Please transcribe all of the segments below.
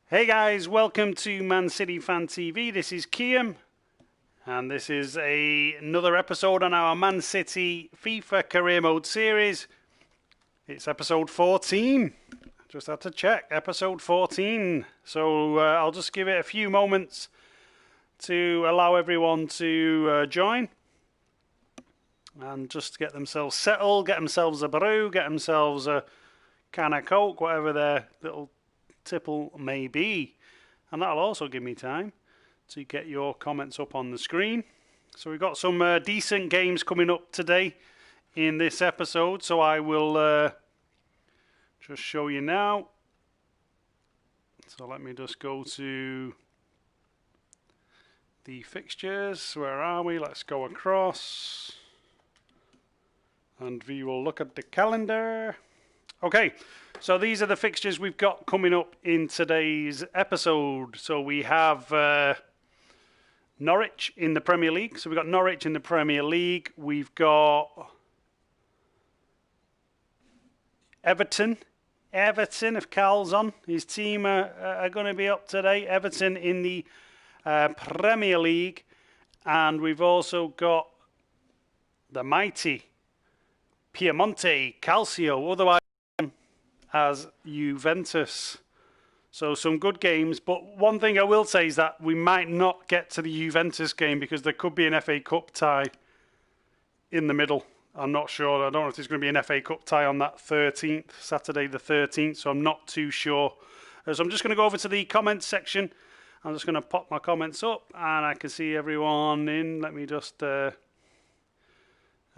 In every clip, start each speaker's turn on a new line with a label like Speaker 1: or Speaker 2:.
Speaker 1: Hey guys, welcome to Man City Fan TV. This is Kiam, and this is another episode on our Man City FIFA Career Mode series. It's episode 14. Just had to check, episode 14. So I'll just give it a few moments to allow everyone to join and just get themselves settled, get themselves a brew, get themselves a can of Coke, whatever their little tipple may be. And that'll also give me time to get your comments up on the screen. So we've got some decent games coming up today in this episode, so I will just show you now. So let me just go to the fixtures. Where are we? Let's go across and we will look at the calendar. Okay, so these are the fixtures we've got coming up in today's episode. So we have Norwich in the Premier League. So we've got Norwich in the Premier League. We've got Everton. Everton, if Carl's on, his team are going to be up today. Everton in the Premier League. And we've also got the mighty Piemonte Calcio, otherwise as Juventus. So some good games, but one thing I will say is that we might not get to the Juventus game because there could be an FA Cup tie in the middle. I'm not sure. I don't know if there's going to be an FA Cup tie on that 13th, Saturday the 13th, so I'm not too sure. So I'm just going to go over to the comments section. I'm just going to pop my comments up and I can see everyone in. Let me just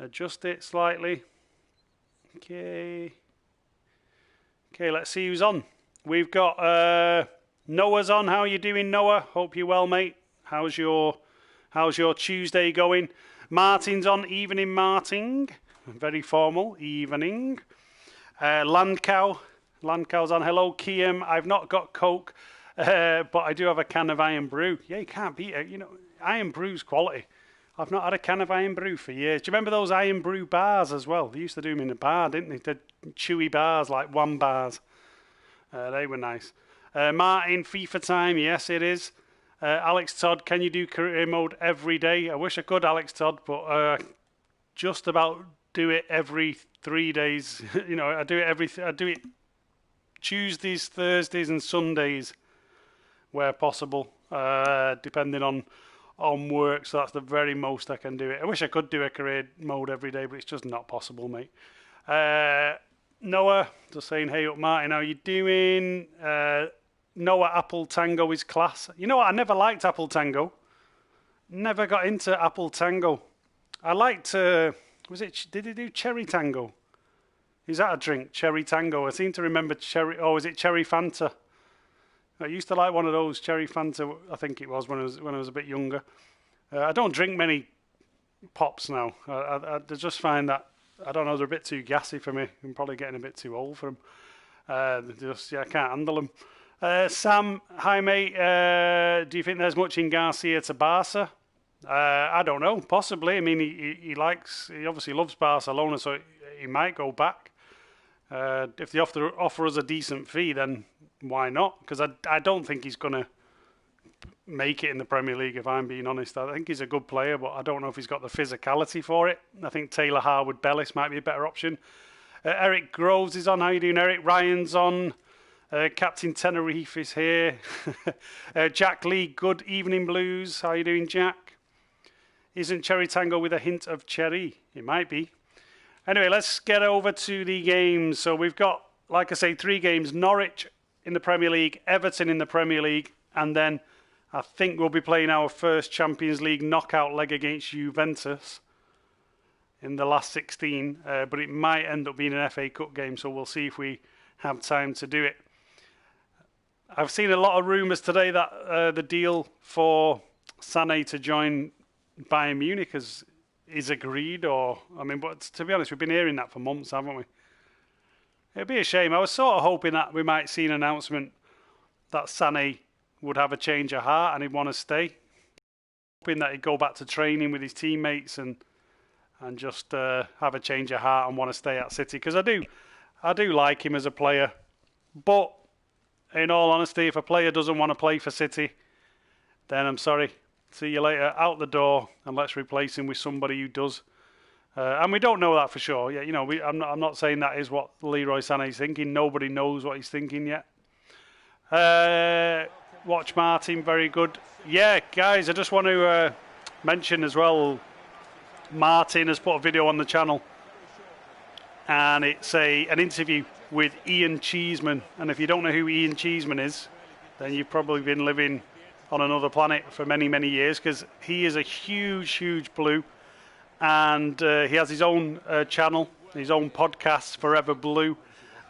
Speaker 1: adjust it slightly. Okay, let's see who's on. We've got Noah's on. How are you doing, Noah? Hope you're well, mate. How's your Tuesday going? Martin's on. Evening, Martin. Very formal. Evening. Landcow. Landcow's on. Hello, Kiam. I've not got Coke, but I do have a can of Iron Brew. Yeah, you can't beat it. You know, Iron Brew's quality. I've not had a can of Iron Brew for years. Do you remember those Iron Brew bars as well? They used to do them in the bar, didn't they? The chewy bars, like one bars. They were nice. Martin, FIFA time. Yes, it is. Alex Todd, can you do career mode every day? I wish I could, Alex Todd, but just about do it every 3 days. You know, I do it Tuesdays, Thursdays, and Sundays where possible, depending on work, so that's the very most I can do it. I wish I could do a career mode every day, but it's just not possible, mate. Noah, just saying, hey up, Martin, how you doing? Noah, Apple Tango is class. You know what, I never liked Apple Tango. Never got into Apple Tango. I liked, did he do Cherry Tango? Is that a drink, Cherry Tango? I seem to remember is it Cherry Fanta? I used to like one of those, Cherry Fanta, I think it was, when I was a bit younger. I don't drink many pops now. I just find that, I don't know, they're a bit too gassy for me. I'm probably getting a bit too old for them. I can't handle them. Sam, hi mate, do you think there's much in Garcia to Barca? I don't know, possibly. I mean, he obviously loves Barcelona, so he might go back. If they offer us a decent fee, then why not? Because I don't think he's going to make it in the Premier League, if I'm being honest. I think he's a good player, but I don't know if he's got the physicality for it. I think Taylor Harwood-Bellis might be a better option. Eric Groves is on. How you doing, Eric? Ryan's on. Captain Tenerife is here. Jack Lee, good evening, Blues. How you doing, Jack? Isn't Cherry Tango with a hint of cherry? It might be. Anyway, let's get over to the games. So we've got, like I say, 3 games. Norwich in the Premier League, Everton in the Premier League, and then I think we'll be playing our first Champions League knockout leg against Juventus in the last 16, but it might end up being an FA Cup game, so we'll see if we have time to do it. I've seen a lot of rumours today that the deal for Sané to join Bayern Munich is agreed, but to be honest, we've been hearing that for months, haven't we? It'd be a shame. I was sort of hoping that we might see an announcement that Sané would have a change of heart and he'd want to stay. Hoping that he'd go back to training with his teammates and just have a change of heart and want to stay at City, because I do like him as a player, but in all honesty, if a player doesn't want to play for City, then I'm sorry. See you later, out the door, and let's replace him with somebody who does. And we don't know that for sure. Yeah, you know, I'm not saying that is what Leroy Sané's thinking. Nobody knows what he's thinking yet. Watch Martin, very good. Yeah, guys, I just want to mention as well, Martin has put a video on the channel, and it's an interview with Ian Cheeseman. And if you don't know who Ian Cheeseman is, then you've probably been living on another planet for many, many years, because he is a huge, huge blue. And he has his own channel, his own podcast, Forever Blue.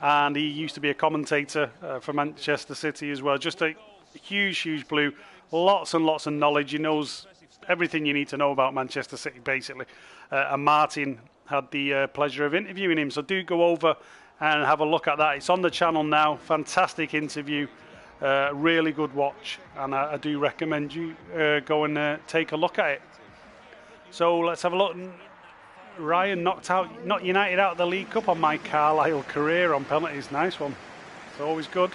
Speaker 1: And he used to be a commentator for Manchester City as well. Just a huge, huge blue. Lots and lots of knowledge. He knows everything you need to know about Manchester City, basically. And Martin had the pleasure of interviewing him. So do go over and have a look at that. It's on the channel now. Fantastic interview. Really good watch. And I do recommend you go and take a look at it. So let's have a look. Ryan knocked United out of the League Cup on my Carlisle career on penalties. Nice one. It's always good.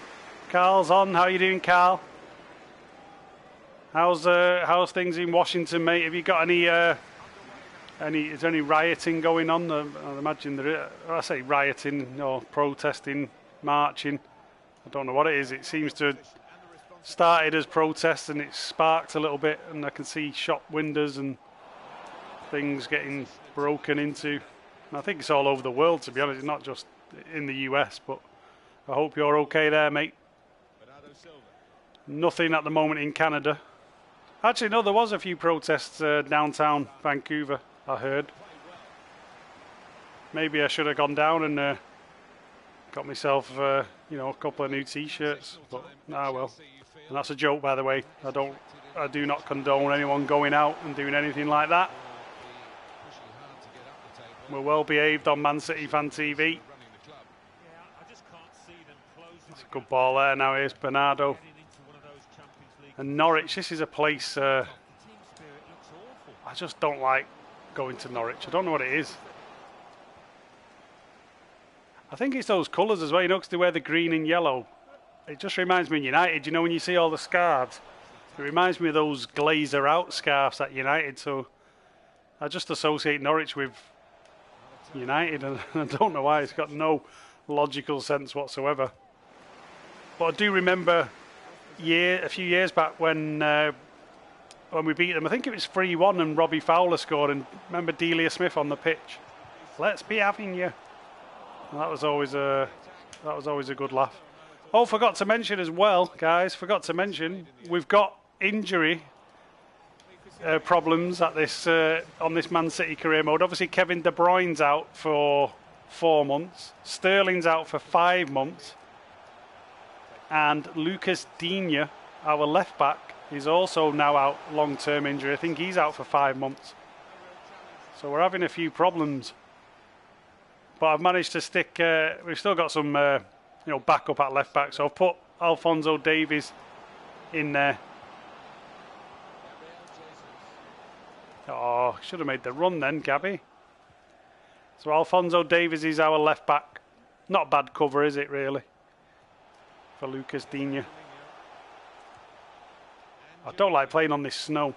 Speaker 1: Carl's on. How are you doing, Carl? How's things in Washington, mate? Have you got is there any rioting going on? I imagine there is. I say rioting or protesting, marching. I don't know what it is. It seems to have started as protests and it's sparked a little bit, and I can see shop windows and things getting broken into. And I think it's all over the world, to be honest. It's not just in the US, but I hope you're okay there, mate. Nothing at the moment in Canada. Actually, no, there was a few protests downtown Vancouver, I heard. Maybe I should have gone down and got myself, a couple of new T-shirts. But well. And that's a joke, by the way. I do not condone anyone going out and doing anything like that. We're well behaved on Man City Fan TV. That's a good ball there. Now here's Bernardo. And Norwich, this is a place I just don't like going to Norwich. I don't know what it is. I think it's those colours as well, because they wear the green and yellow. It just reminds me of United. When you see all the scarves, it reminds me of those Glazer out scarves at United. So I just associate Norwich with United, and I don't know why. It's got no logical sense whatsoever. But I do remember a few years back when we beat them. I think it was 3-1 and Robbie Fowler scored, and remember Delia Smith on the pitch. Let's be having you. And that was always a good laugh. Oh, forgot to mention as well, guys. We've got injury problems at this on this Man City career mode. Obviously, Kevin De Bruyne's out for 4 months. Sterling's out for 5 months. And Lucas Digne, our left back, is also now out long-term injury. I think he's out for 5 months. So we're having a few problems. But I've managed to stick. We've still got some, backup at left back. So I've put Alphonso Davies in there. Oh, should have made the run then, Gabby. So Alphonso Davies is our left back. Not bad cover, is it, really? For Lucas Digne. I don't like playing on this snow.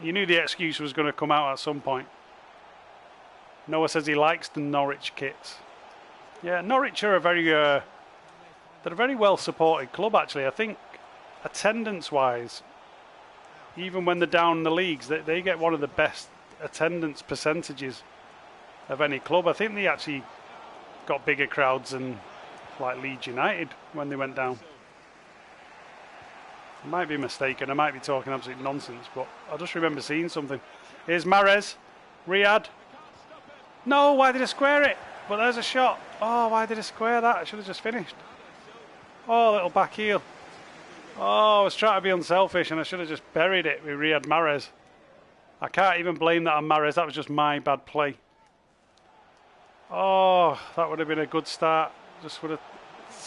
Speaker 1: You knew the excuse was going to come out at some point. Noah says he likes the Norwich kits. Yeah, Norwich are they're a very well supported club, actually. I think attendance-wise, even when they're down in the leagues, they get one of the best attendance percentages of any club. I think they actually got bigger crowds than like Leeds United when they went down. I might be mistaken. I might be talking absolute nonsense, but I just remember seeing something. Here's Mahrez. Riyad. No, why did I square it? But there's a shot. Oh, why did I square that? I should have just finished. Oh, little back heel. Oh, I was trying to be unselfish and I should have just buried it with Riyad Mahrez. I can't even blame that on Mahrez. That was just my bad play. Oh, that would have been a good start. Just would have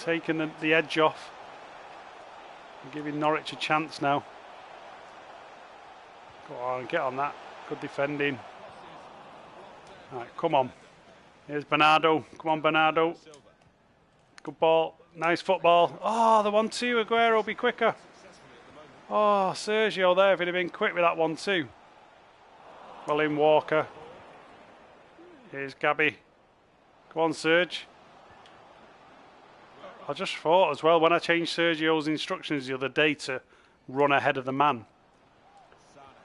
Speaker 1: taken the edge off. I'm giving Norwich a chance now. Go on, get on that. Good defending. All right, come on. Here's Bernardo. Come on, Bernardo. Good ball. Nice football. Oh, the 1-2. Aguero, be quicker. Oh, Sergio there, if he'd have been quick with that 1-2. Well in, Walker. Here's Gabby. Go on, Serge. I just thought as well, when I changed Sergio's instructions the other day to run ahead of the man,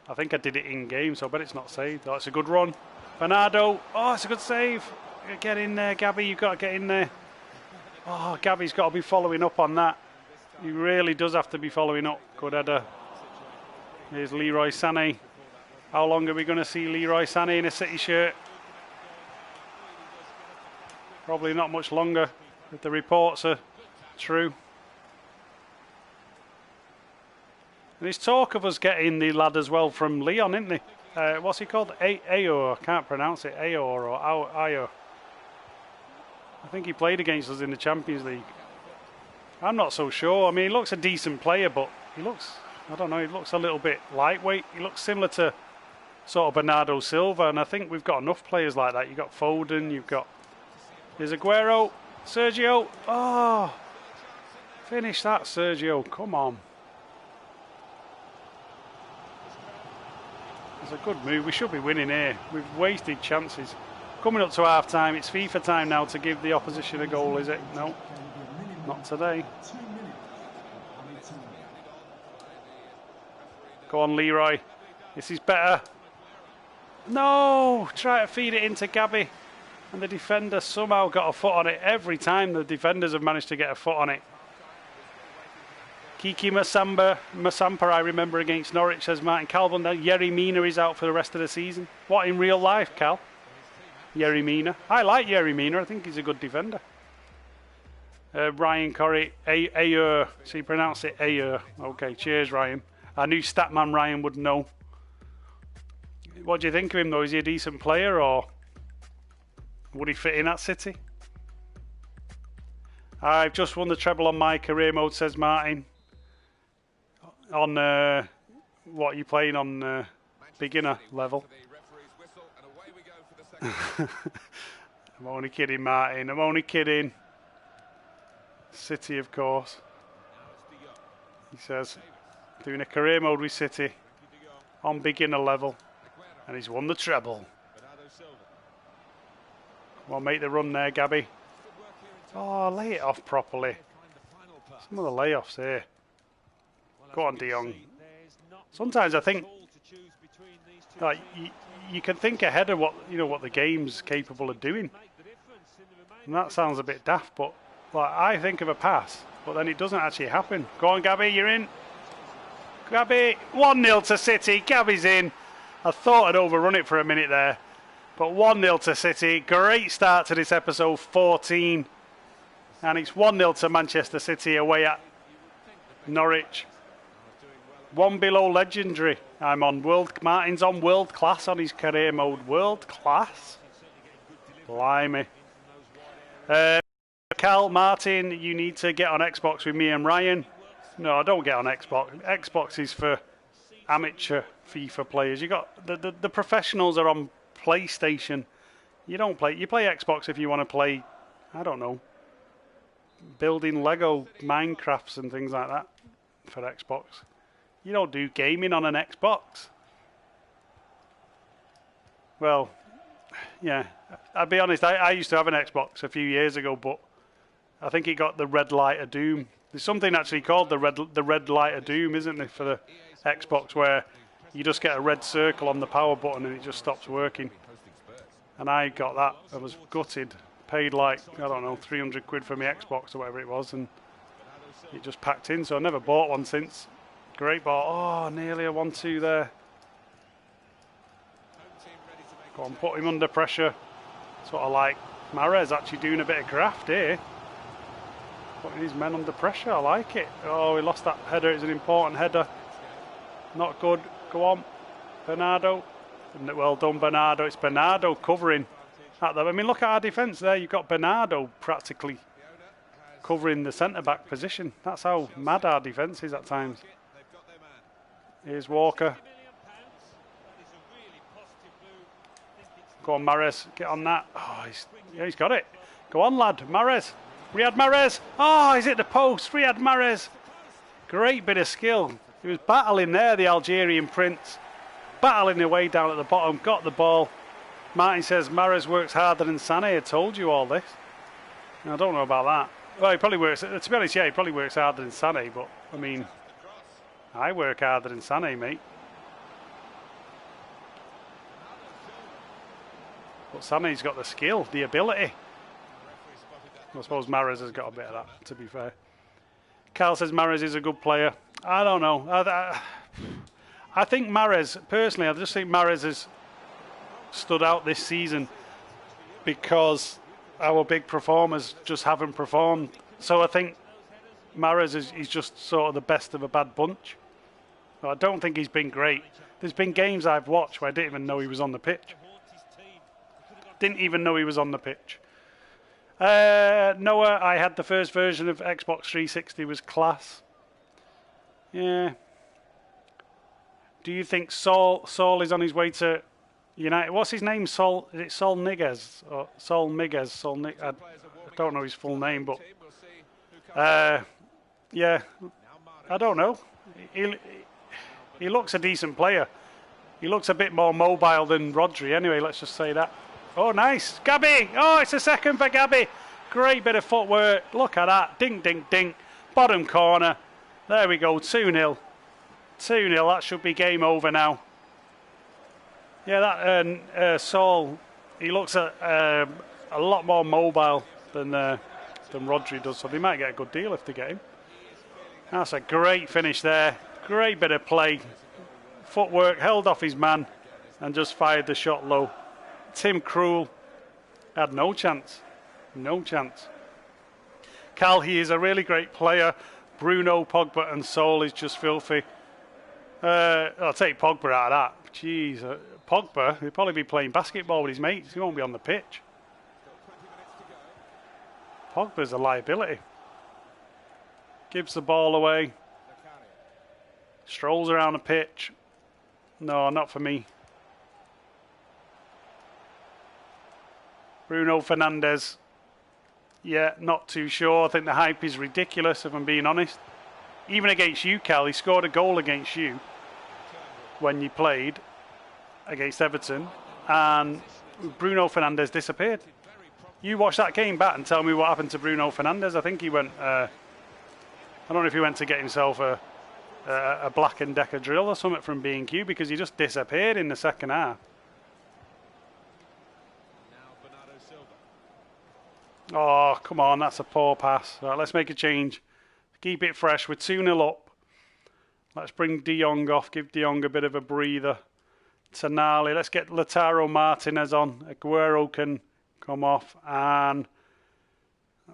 Speaker 1: I think I did it in game, so I bet it's not saved. Oh, it's a good run. Bernardo. Oh, it's a good save. Get in there, Gabby. You've got to get in there. Oh, Gabby's got to be following up on that. He really does have to be following up. Good header. Here's Leroy Sané. How long are we going to see Leroy Sané in a City shirt? Probably not much longer, if the reports are true. And there's talk of us getting the lad as well from Lyon, isn't he? What's he called? Ayor. I can't pronounce it. Ayor or Ayor. I think he played against us in the Champions League. I'm not so sure. I mean, he looks a decent player, but he looks, I don't know, he looks a little bit lightweight. He looks similar to sort of Bernardo Silva, and I think we've got enough players like that. You've got Foden, you've got... Here's Aguero. Sergio. Oh, finish that, Sergio. Come on. It's a good move. We should be winning here. We've wasted chances. Coming up to half time. It's FIFA time now to give the opposition a goal, is it? No, not today. Go on, Leroy. This is better. No! Try to feed it into Gabby. And the defender somehow got a foot on it. Every time the defenders have managed to get a foot on it. Kiki Masamba, I remember against Norwich, says Martin Calvin. Yerry Mina is out for the rest of the season. What, in real life, Cal? Yerry Mina. I like Yerry Mina. I think he's a good defender. Ryan Corrie, Ayer. So you pronounce it Ayer. Okay, cheers, Ryan. I knew Statman Ryan would know. What do you think of him, though? Is he a decent player, or would he fit in at City? I've just won the treble on my career mode, says Martin. On what are you playing on beginner level? I'm only kidding, Martin. I'm only kidding. City, of course. He says, doing a career mode with City on beginner level, and he's won the treble. Well, make the run there, Gabby. Oh, lay it off properly. Some of the layoffs here. Go on, De Jong. Sometimes I think, like, you can think ahead of what the game's capable of doing, and that sounds a bit daft. But like, I think of a pass, but then it doesn't actually happen. Go on, Gabby, you're in. Gabby, 1-0 to City. Gabby's in. I thought I'd overrun it for a minute there, but 1-0 to City. Great start to this episode 14. And it's 1-0 to Manchester City away at Norwich. One below legendary. I'm on Martin's on world class on his career mode. World class? Blimey. Cal, Martin, you need to get on Xbox with me and Ryan. No, I don't get on Xbox. Xbox is for amateur FIFA players. You got the professionals are on PlayStation. You don't play. You play Xbox if you want to play, I don't know, building Lego Minecrafts and things like that for Xbox. You don't do gaming on an Xbox. Well, yeah, I'll be honest, I used to have an Xbox a few years ago, but I think it got the red light of doom. There's something actually called the red light of doom, isn't there, for the Xbox, where you just get a red circle on the power button and it just stops working. And I got that. I was gutted. Paid like, I don't know, 300 quid for my Xbox or whatever it was, and it just packed in, so I never bought one since. Great ball. Oh, nearly a 1-2 there. Go on, put him under pressure. Sort of like Mahrez actually doing a bit of graft here. Putting his men under pressure, I like it. Oh, he lost that header. It's an important header. Not good. Go on, Bernardo. Well done, Bernardo. It's Bernardo covering at them. I mean, look at our defence there. You've got Bernardo practically covering the centre-back position. That's how mad our defence is at times. Here's Walker. Go on, Mahrez. Get on that. Oh, he's got it. Go on, lad. Mahrez. Riyad Mahrez. Oh, he's hit the post. Riyad Mahrez. Great bit of skill. He was battling there, the Algerian prince. Battling away down at the bottom. Got the ball. Martin says Mahrez works harder than Sané. I told you all this. I don't know about that. Well, he probably works, to be honest, yeah, he probably works harder than Sané, but, I mean, I work harder than Sané, mate. But Sané's got the skill, the ability. I suppose Mahrez has got a bit of that, to be fair. Carl says Mahrez is a good player. I don't know. I think Mahrez, personally, I just think Mahrez has stood out this season because our big performers just haven't performed. So I think Mahrez is just sort of the best of a bad bunch. I don't think he's been great. There's been games I've watched where I didn't even know he was on the pitch. Didn't even know he was on the pitch. Noah, I had the first version of Xbox 360, was class. Yeah. Do you think Saul is on his way to United? What's his name? Saul? Is it Saul Niguez or Saul Miguez? I don't know his full name, but yeah, I don't know. He looks a decent player. He looks a bit more mobile than Rodri. Anyway, let's just say that. Oh, nice, Gabby! Oh, it's a second for Gabby. Great bit of footwork. Look at that. Ding, ding, ding. Bottom corner. There we go. 2-0. 2-0. That should be game over now. Yeah, that Saul, he looks a lot more mobile than Rodri does, so they might get a good deal if they get him. That's a great finish there. Great bit of play. Footwork, held off his man and just fired the shot low. Tim Krul had no chance. No chance. Cal, he is a really great player. Bruno, Pogba and Saul is just filthy. I'll take Pogba out of that. Jeez, Pogba, he'll probably be playing basketball with his mates. He won't be on the pitch. Pogba's a liability. Gives the ball away. Strolls around the pitch. No, not for me. Bruno Fernandes. Yeah, not too sure. I think the hype is ridiculous, if I'm being honest. Even against you, Cal, he scored a goal against you when you played against Everton, and Bruno Fernandes disappeared. You watch that game back and tell me what happened to Bruno Fernandes. I think he went, I don't know if he went to get himself a Black and Decker drill or something from B&Q, because he just disappeared in the second half. Oh, come on, that's a poor pass. Right, let's make a change. Keep it fresh. We're 2-0 up. Let's bring De Jong off, give De Jong a bit of a breather. Tonali, let's get Lautaro Martinez on. Aguero can come off. And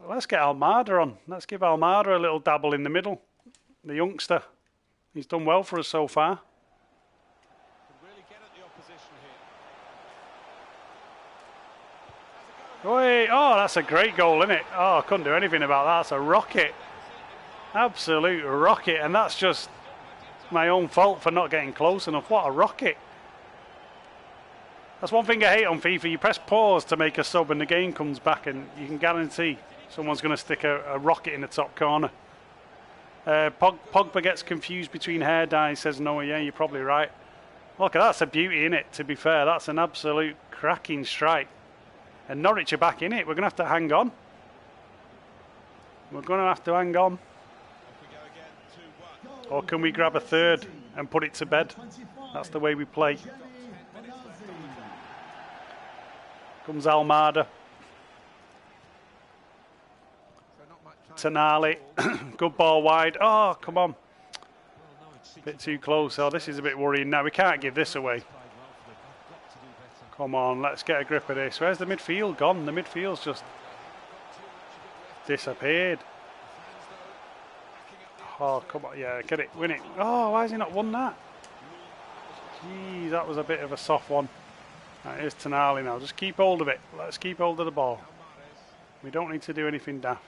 Speaker 1: let's get Almada on. Let's give Almada a little dabble in the middle. The youngster. He's done well for us so far. Oh, that's a great goal, isn't it? Oh, I couldn't do anything about that. That's a rocket. Absolute rocket. And that's just my own fault for not getting close enough. What a rocket. That's one thing I hate on FIFA. You press pause to make a sub and the game comes back and you can guarantee someone's going to stick a rocket in the top corner. Pogba gets confused between hair dye. Says, no, yeah, you're probably right. Look, that's a beauty, in it. To be fair, that's an absolute cracking strike. And Norwich are back in it. We're going to have to hang on. We're going to have to hang on. Or can we grab a third and put it to bed? That's the way we play. Comes Almada. Tonali. Good ball wide. Oh, come on. Bit too close. Oh, this is a bit worrying now. We can't give this away. Come on, let's get a grip of this. Where's the midfield gone? The midfield's just disappeared. Oh, come on. Yeah, get it. Win it. Oh, why has he not won that? Jeez, that was a bit of a soft one. Right, here's Tonali now. Just keep hold of it. Let's keep hold of the ball. We don't need to do anything daft.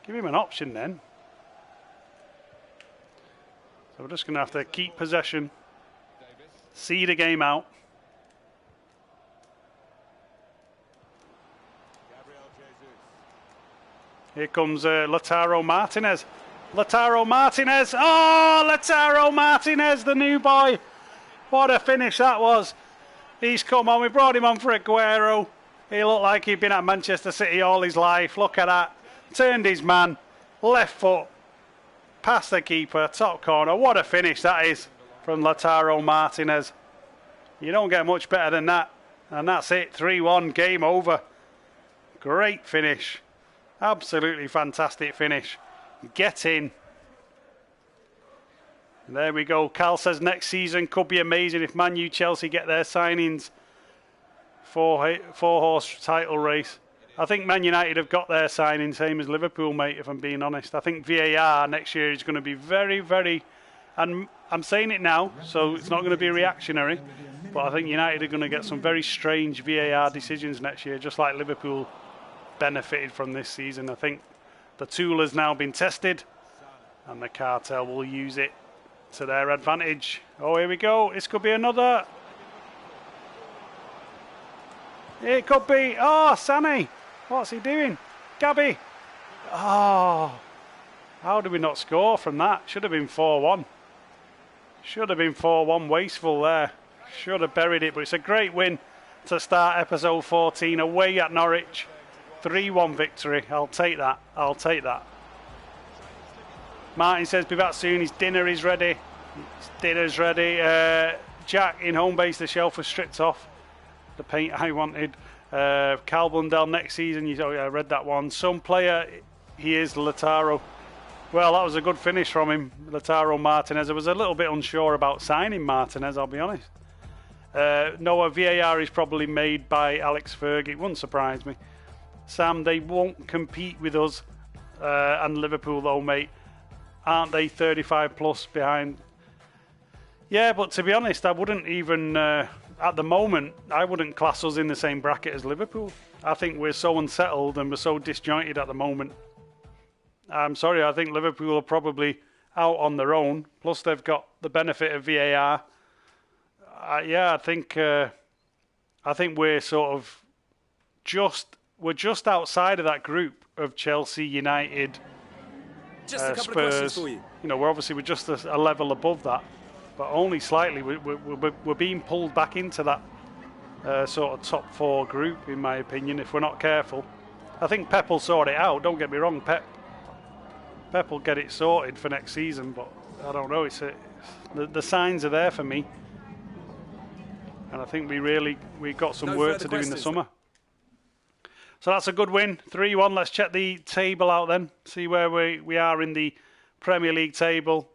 Speaker 1: Give him an option then. So we're just going to have to keep possession. See the game out. Here comes Lautaro Martinez. Lautaro Martinez. Oh, Lautaro Martinez, the new boy. What a finish that was. He's come on. We brought him on for Aguero. He looked like he'd been at Manchester City all his life. Look at that. Turned his man. Left foot. Past the keeper. Top corner. What a finish that is from Lautaro Martinez. You don't get much better than that. And that's it. 3-1. Game over. Great finish. Absolutely fantastic finish. Get in. There we go. Cal says next season could be amazing if Man U Chelsea get their signings. Four-horse title race. I think Man United have got their signing, same as Liverpool, mate, if I'm being honest. I think VAR next year is going to be very, very... And I'm saying it now, so it's not going to be reactionary. But I think United are going to get some very strange VAR decisions next year, just like Liverpool benefited from this season. I think the tool has now been tested and the cartel will use it to their advantage. Oh, here we go. This could be another. It could be. Oh, Sané. What's he doing? Gabby. Oh, how did we not score from that? Should have been 4-1. Should have been 4-1. Wasteful there. Should have buried it, but it's a great win to start episode 14 away at Norwich. 3-1 victory. I'll take that. I'll take that. Martin says, be back soon. His dinner is ready. His dinner's ready. Jack, in home base, the shelf was stripped off. The paint I wanted. Cal Blundell next season. I read that one. Some player, he is Lautaro. Well, that was a good finish from him, Lautaro Martinez. I was a little bit unsure about signing Martinez, I'll be honest. Noah, VAR is probably made by Alex Fergie. It wouldn't surprise me. Sam, they won't compete with us and Liverpool though, mate. Aren't they 35 plus behind? Yeah, but to be honest, I wouldn't even, at the moment, I wouldn't class us in the same bracket as Liverpool. I think we're so unsettled and we're so disjointed at the moment. I'm sorry, I think Liverpool are probably out on their own. Plus they've got the benefit of VAR. I think we're sort of we're just outside of that group of Chelsea, United,
Speaker 2: just a couple
Speaker 1: Spurs.
Speaker 2: of questions for you.
Speaker 1: We're just a level above that, but only slightly. We're being pulled back into that sort of top four group, in my opinion, if we're not careful. I think Pep will sort it out. Don't get me wrong, Pep will get it sorted for next season, but I don't know. The signs are there for me, and I think we got some work to do in the summer. So that's a good win, 3-1. Let's check the table out then, see where we are in the Premier League table.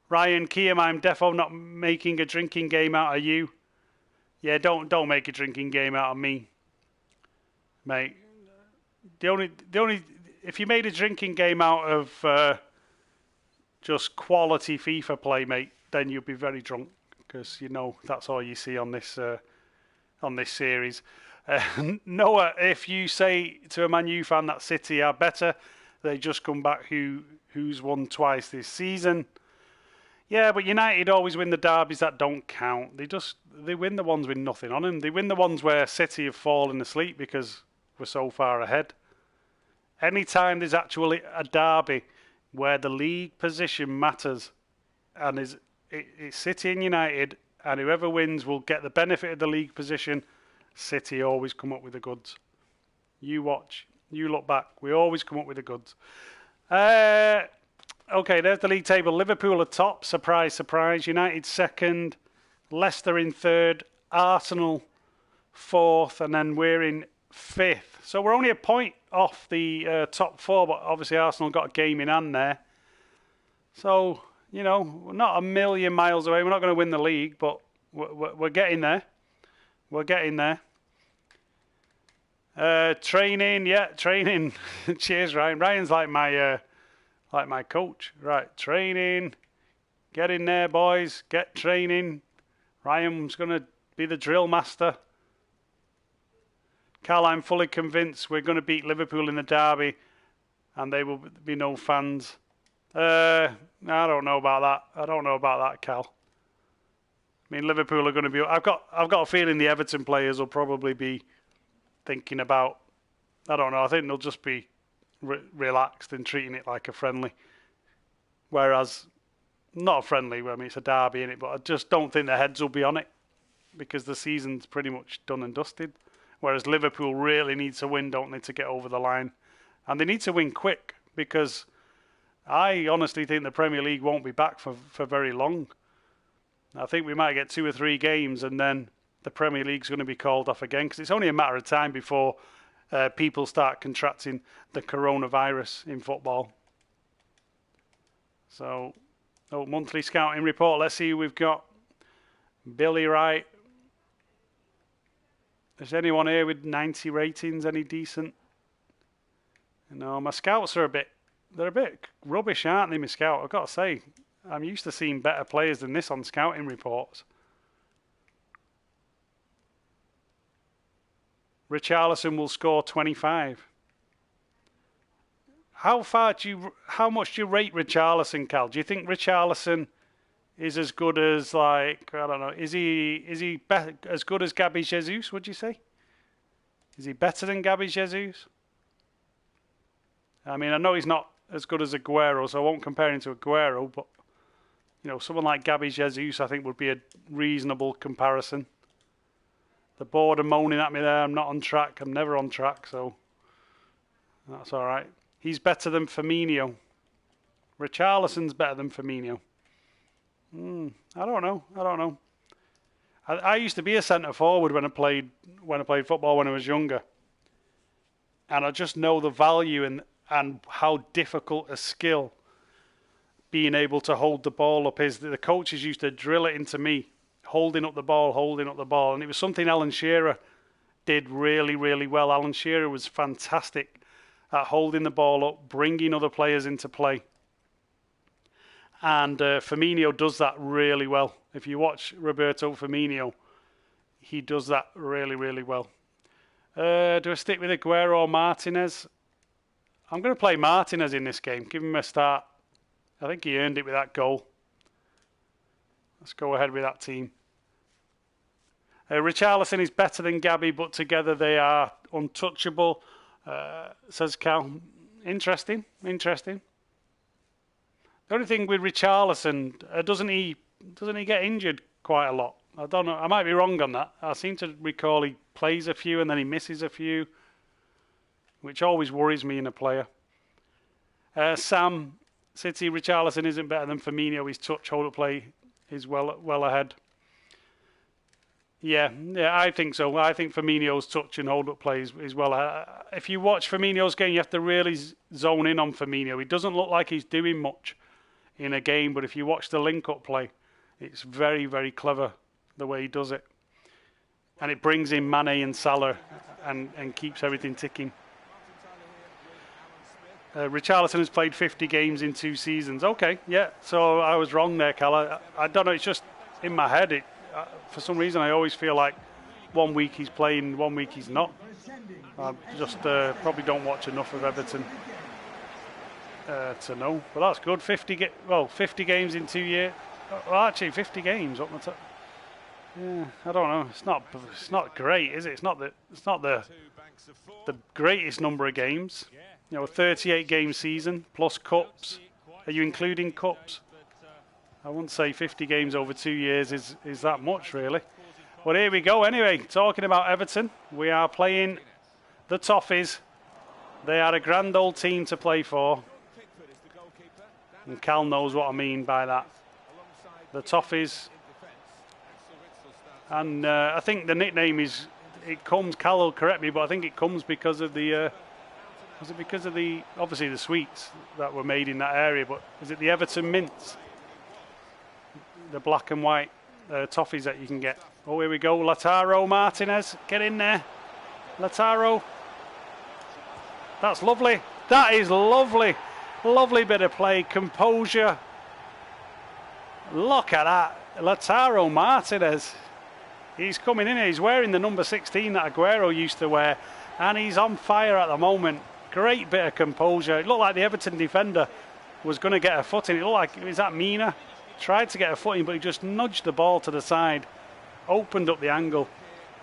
Speaker 1: Ryan Kiam, I'm defo not making a drinking game out of you. Yeah, don't make a drinking game out of me, mate. The only if you made a drinking game out of just quality FIFA play, mate, then you'll be very drunk, because that's all you see on this series. Noah, if you say to a Man U fan that City are better, they just come back who's won twice this season. Yeah, but United always win the derbies that don't count. They win the ones with nothing on them. They win the ones where City have fallen asleep because we're so far ahead. Anytime there's actually a derby where the league position matters, and it's City and United, and whoever wins will get the benefit of the league position, City always come up with the goods. You watch. You look back. We always come up with the goods. Okay, there's the league table. Liverpool are top. Surprise, surprise. United second. Leicester in third. Arsenal fourth. And then we're in fifth. So we're only a point off the top four, but obviously Arsenal got a game in hand there. So, we're not a million miles away. We're not going to win the league, but we're getting there. We're getting there. Training. Cheers, Ryan. Ryan's like my coach. Right, training. Get in there, boys. Get training. Ryan's going to be the drill master. Cal, I'm fully convinced we're going to beat Liverpool in the derby, and there will be no fans. I don't know about that, Cal. I mean, Liverpool are going to be. I've got a feeling the Everton players will probably be thinking about. I don't know. I think they'll just be relaxed and treating it like a friendly. Whereas, not a friendly, I mean, it's a derby, innit? But I just don't think their heads will be on it because the season's pretty much done and dusted. Whereas Liverpool really need to win, don't they, to get over the line. And they need to win quick because I honestly think the Premier League won't be back for very long. I think we might get 2 or 3 games and then the Premier League's going to be called off again because it's only a matter of time before people start contracting the coronavirus in football. So, monthly scouting report. Let's see who we've got. Billy Wright. Is anyone here with 90 ratings? Any decent? No, my scouts are they're a bit rubbish, aren't they, my scout? I've got to say, I'm used to seeing better players than this on scouting reports. Richarlison will score 25. How much do you rate Richarlison, Cal? Do you think Richarlison is as good as, like, I don't know, is he as good as Gabby Jesus, would you say? Is he better than Gabby Jesus? I mean, I know he's not as good as Aguero, so I won't compare him to Aguero, but, you know, someone like Gabby Jesus I think would be a reasonable comparison. The board are moaning at me there. I'm not on track. I'm never on track, so that's all right. He's better than Firmino. Richarlison's better than Firmino. I don't know. I used to be a centre forward when I played football when I was younger, and I just know the value and how difficult a skill being able to hold the ball up is. The coaches used to drill it into me, holding up the ball, and it was something Alan Shearer did really, really well. Alan Shearer was fantastic at holding the ball up, bringing other players into play. And Firmino does that really well. If you watch Roberto Firmino, he does that really, really well. Do I stick with Aguero or Martinez? I'm going to play Martinez in this game. Give him a start. I think he earned it with that goal. Let's go ahead with that team. Richarlison is better than Gabby, but together they are untouchable, says Cal. Interesting. The only thing with Richarlison, doesn't he get injured quite a lot? I don't know. I might be wrong on that. I seem to recall he plays a few and then he misses a few, which always worries me in a player. Sam, City, Richarlison isn't better than Firmino. His touch, hold up play is well ahead. Yeah, I think so. I think Firmino's touch and hold up play is well ahead. If you watch Firmino's game, you have to really zone in on Firmino. He doesn't look like he's doing much in a game, but if you watch the link-up play, it's very, very clever the way he does it. And it brings in Mane and Salah and keeps everything ticking. Richarlison has played 50 games in 2 seasons. Okay, yeah, so I was wrong there, Cal. I don't know, it's just in my head. For some reason, I always feel like 1 week he's playing, 1 week he's not. I just probably don't watch enough of Everton to know. But that's good. 50 games in 2 years. Well, actually, 50 games up the top. Yeah, I don't know. It's not great, is it? It's not the greatest number of games. You know, a 38 game season plus cups. Are you including cups? I wouldn't say 50 games over 2 years is that much, really. Well, here we go. Anyway, talking about Everton, we are playing the Toffees. They are a grand old team to play for. And Cal knows what I mean by that. The Toffees. And I think the nickname Cal will correct me, but I think it comes because of obviously the sweets that were made in that area, but is it the Everton mints? The black and white toffees that you can get. Oh, here we go. Lautaro Martinez, get in there. Lautaro. That's lovely. That is lovely. Lovely bit of play. Composure. Look at that. Lautaro Martinez. He's coming in. He's wearing the number 16 that Aguero used to wear. And he's on fire at the moment. Great bit of composure. It looked like the Everton defender was going to get a foot in. It looked like, is that Mina? Tried to get a foot in, but he just nudged the ball to the side. Opened up the angle.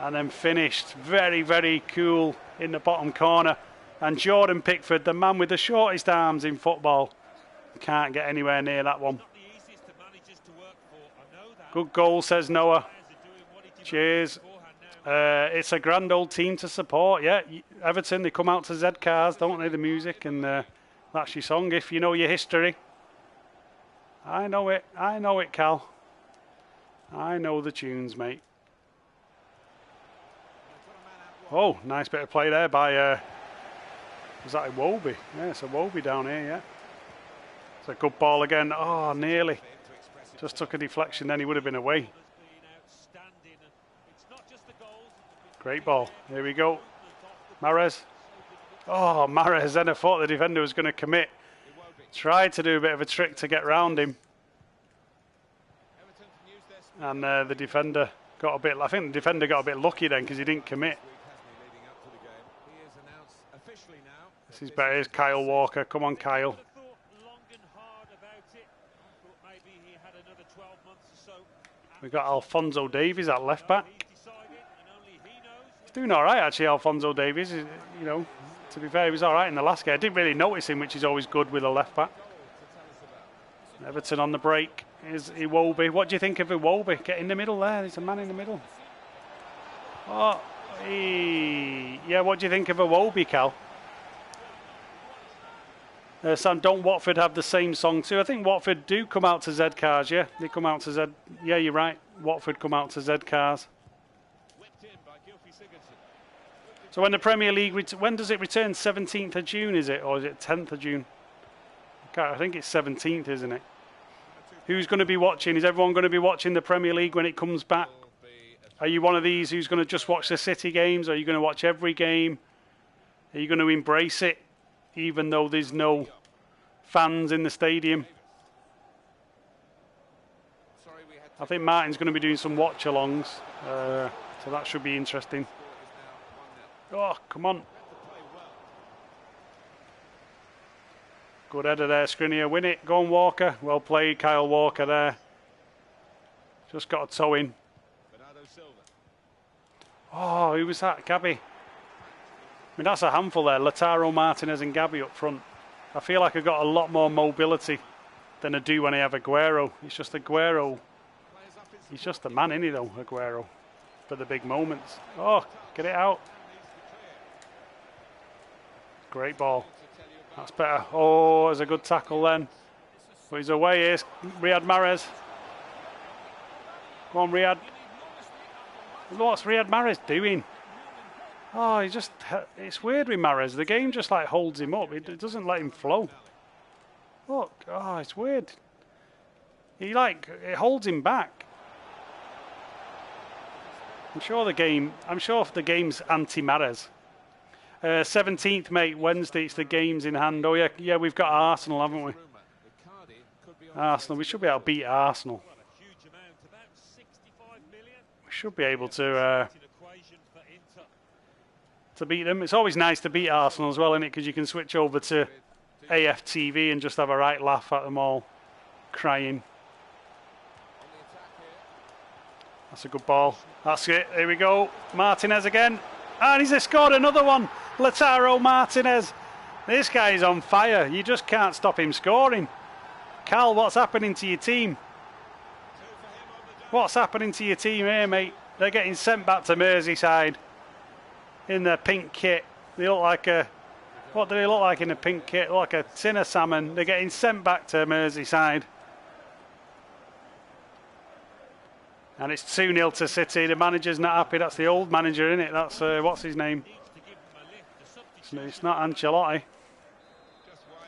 Speaker 1: And then finished. Very, very cool in the bottom corner. And Jordan Pickford, the man with the shortest arms in football. Can't get anywhere near that one. Good goal, says Noah. Cheers. It's a grand old team to support, yeah. Everton, they come out to Z cars, don't they, the music, and that's your song if you know your history. I know it, Cal. I know the tunes, mate. Oh, nice bit of play there by, was that Iwobi? Yeah, it's Iwobi down here, yeah. It's a good ball again. Oh, nearly. Just took a deflection, then he would have been away. Great ball. Here we go. Mahrez. Oh, Mahrez. Then I thought the defender was going to commit. Tried to do a bit of a trick to get round him. And the defender got a bit... I think the defender got a bit lucky then because he didn't commit. This is better. Here's Kyle Walker. Come on, Kyle. We've got Alphonso Davies at left back. He's doing all right, actually, Alphonso Davies. You know, to be fair, he was all right in the last game. I didn't really notice him, which is always good with a left back. Everton on the break is Iwobi. What do you think of Iwobi? Get in the middle there. There's a man in the middle. Oh, yeah, what do you think of Iwobi, Cal? Sam, don't Watford have the same song too? I think Watford do come out to Z cars, yeah? They come out to Z... Yeah, you're right. Watford come out to Z cars. So when the Premier League... When does it return? 17th of June, is it? Or is it 10th of June? I think it's 17th, isn't it? Who's going to be watching? Is everyone going to be watching the Premier League when it comes back? Are you one of these who's going to just watch the City games? Are you going to watch every game? Are you going to embrace it? Even though there's no fans in the stadium. I think Martin's going to be doing some watch-alongs, so that should be interesting. Oh, come on. Good header there, Skriniar. Win it. Go on, Walker. Well played, Kyle Walker there. Just got a toe in. Oh, who was that? Gabby. I mean, that's a handful there. Lautaro Martinez and Gabby up front. I feel like I've got a lot more mobility than I do when I have Aguero. It's just Aguero. He's just a man, isn't he, though, Aguero, for the big moments. Oh, get it out. Great ball. That's better. Oh, there's a good tackle then. But he's away here. Riyad Mahrez. Go on, Riyad. What's Riyad Mahrez doing? Oh, it's weird with Mahrez. The game just like holds him up. It doesn't let him flow. Look, oh, it's weird. It holds him back. I'm sure the game's anti-Mahrez. 17th, mate, Wednesday, it's the games in hand. Oh, yeah, we've got Arsenal, haven't we? Arsenal, we should be able to beat Arsenal. We should be able to beat them. It's always nice to beat Arsenal as well, isn't it? Because you can switch over to AFTV and just have a right laugh at them all crying. That's a good ball. That's it. Here we go. Martinez again. And he's scored another one. Lautaro Martinez. This guy is on fire. You just can't stop him scoring. Cal, what's happening to your team? What's happening to your team here, mate? They're getting sent back to Merseyside in their pink kit. They look like a... What do they look like in a pink kit? Like a tin of salmon. They're getting sent back to Merseyside. And it's 2-0 to City. The manager's not happy. That's the old manager, isn't it? That's, what's his name? It's not Ancelotti.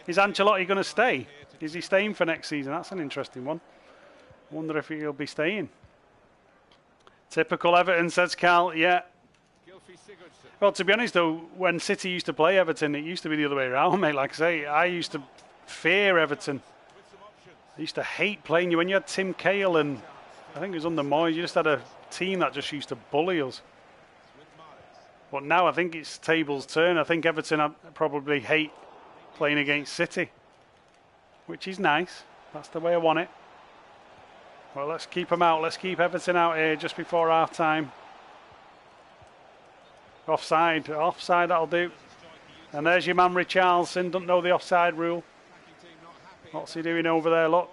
Speaker 1: Is Ancelotti going to stay? Is he staying for next season? That's an interesting one. I wonder if he'll be staying. Typical Everton, says Cal. Yeah. Well, to be honest, though, when City used to play Everton, it used to be the other way around, mate. Like I say, I used to fear Everton. I used to hate playing you. When you had Tim Cahill and I think it was under Moyes, you just had a team that just used to bully us. But now I think it's tables turn. I think Everton probably hate playing against City, which is nice. That's the way I want it. Well, let's keep them out. Let's keep Everton out here just before half time. Offside, that'll do. And there's your man Richarlison, doesn't know the offside rule. What's he doing over there? Look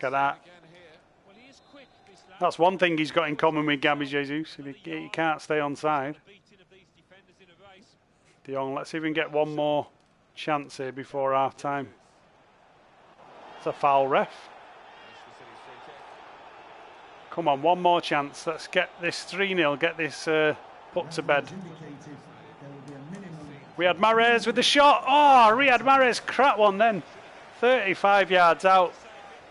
Speaker 1: at that. That's one thing he's got in common with Gabby Jesus. He can't stay on side. De Jong, let's see if we can get one more chance here before half time. It's a foul, ref. Come on, one more chance. Let's get this 3-0, get this put to bed. Riyad Mahrez with the shot. Oh, Riyad Mahrez, crap one then. 35 yards out,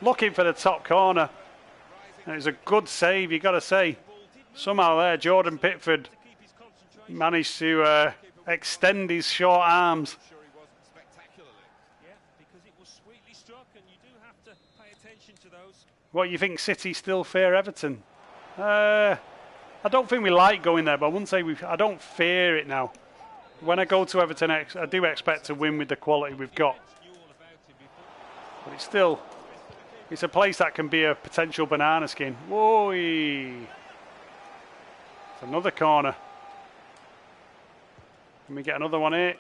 Speaker 1: looking for the top corner. And it was a good save, you got to say. Somehow there, Jordan Pickford managed to extend his short arms. What, you think City still fear Everton? I don't think we like going there, but I wouldn't say I don't fear it now. When I go to Everton, I do expect to win with the quality we've got. But it's a place that can be a potential banana skin. Whoa! It's another corner. Can we get another one here?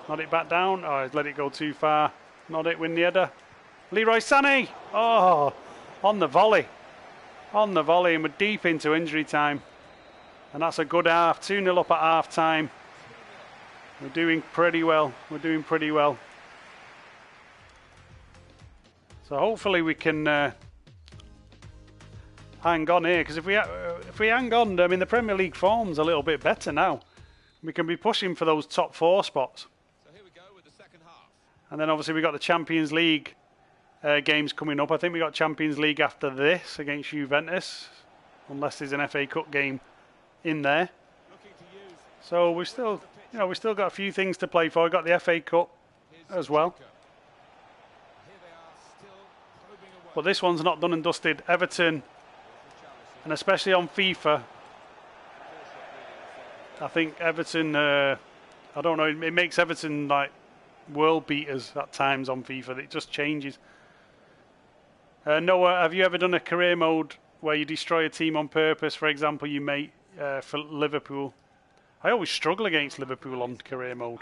Speaker 1: Nod it back down. Oh, he's let it go too far. Nod it, win the header. Leroy Sané. Oh, on the volley. On the volley, and we're deep into injury time. And that's a good half. 2-0 up at half time. We're doing pretty well. We're doing pretty well. So hopefully we can hang on here, because if we hang on, I mean, the Premier League form's a little bit better now. We can be pushing for those top 4 spots.
Speaker 2: So here we go with the second half.
Speaker 1: And then obviously we got the Champions League games coming up. I think we got Champions League after this against Juventus, unless there's an FA Cup game in there. So we've still got a few things to play for. We've got the FA Cup as well. But this one's not done and dusted. Everton, and especially on FIFA, I think Everton, I don't know, it makes Everton like world beaters at times on FIFA. It just changes. Noah, have you ever done a career mode where you destroy a team on purpose? For example, you mate for Liverpool. I always struggle against Liverpool on career mode.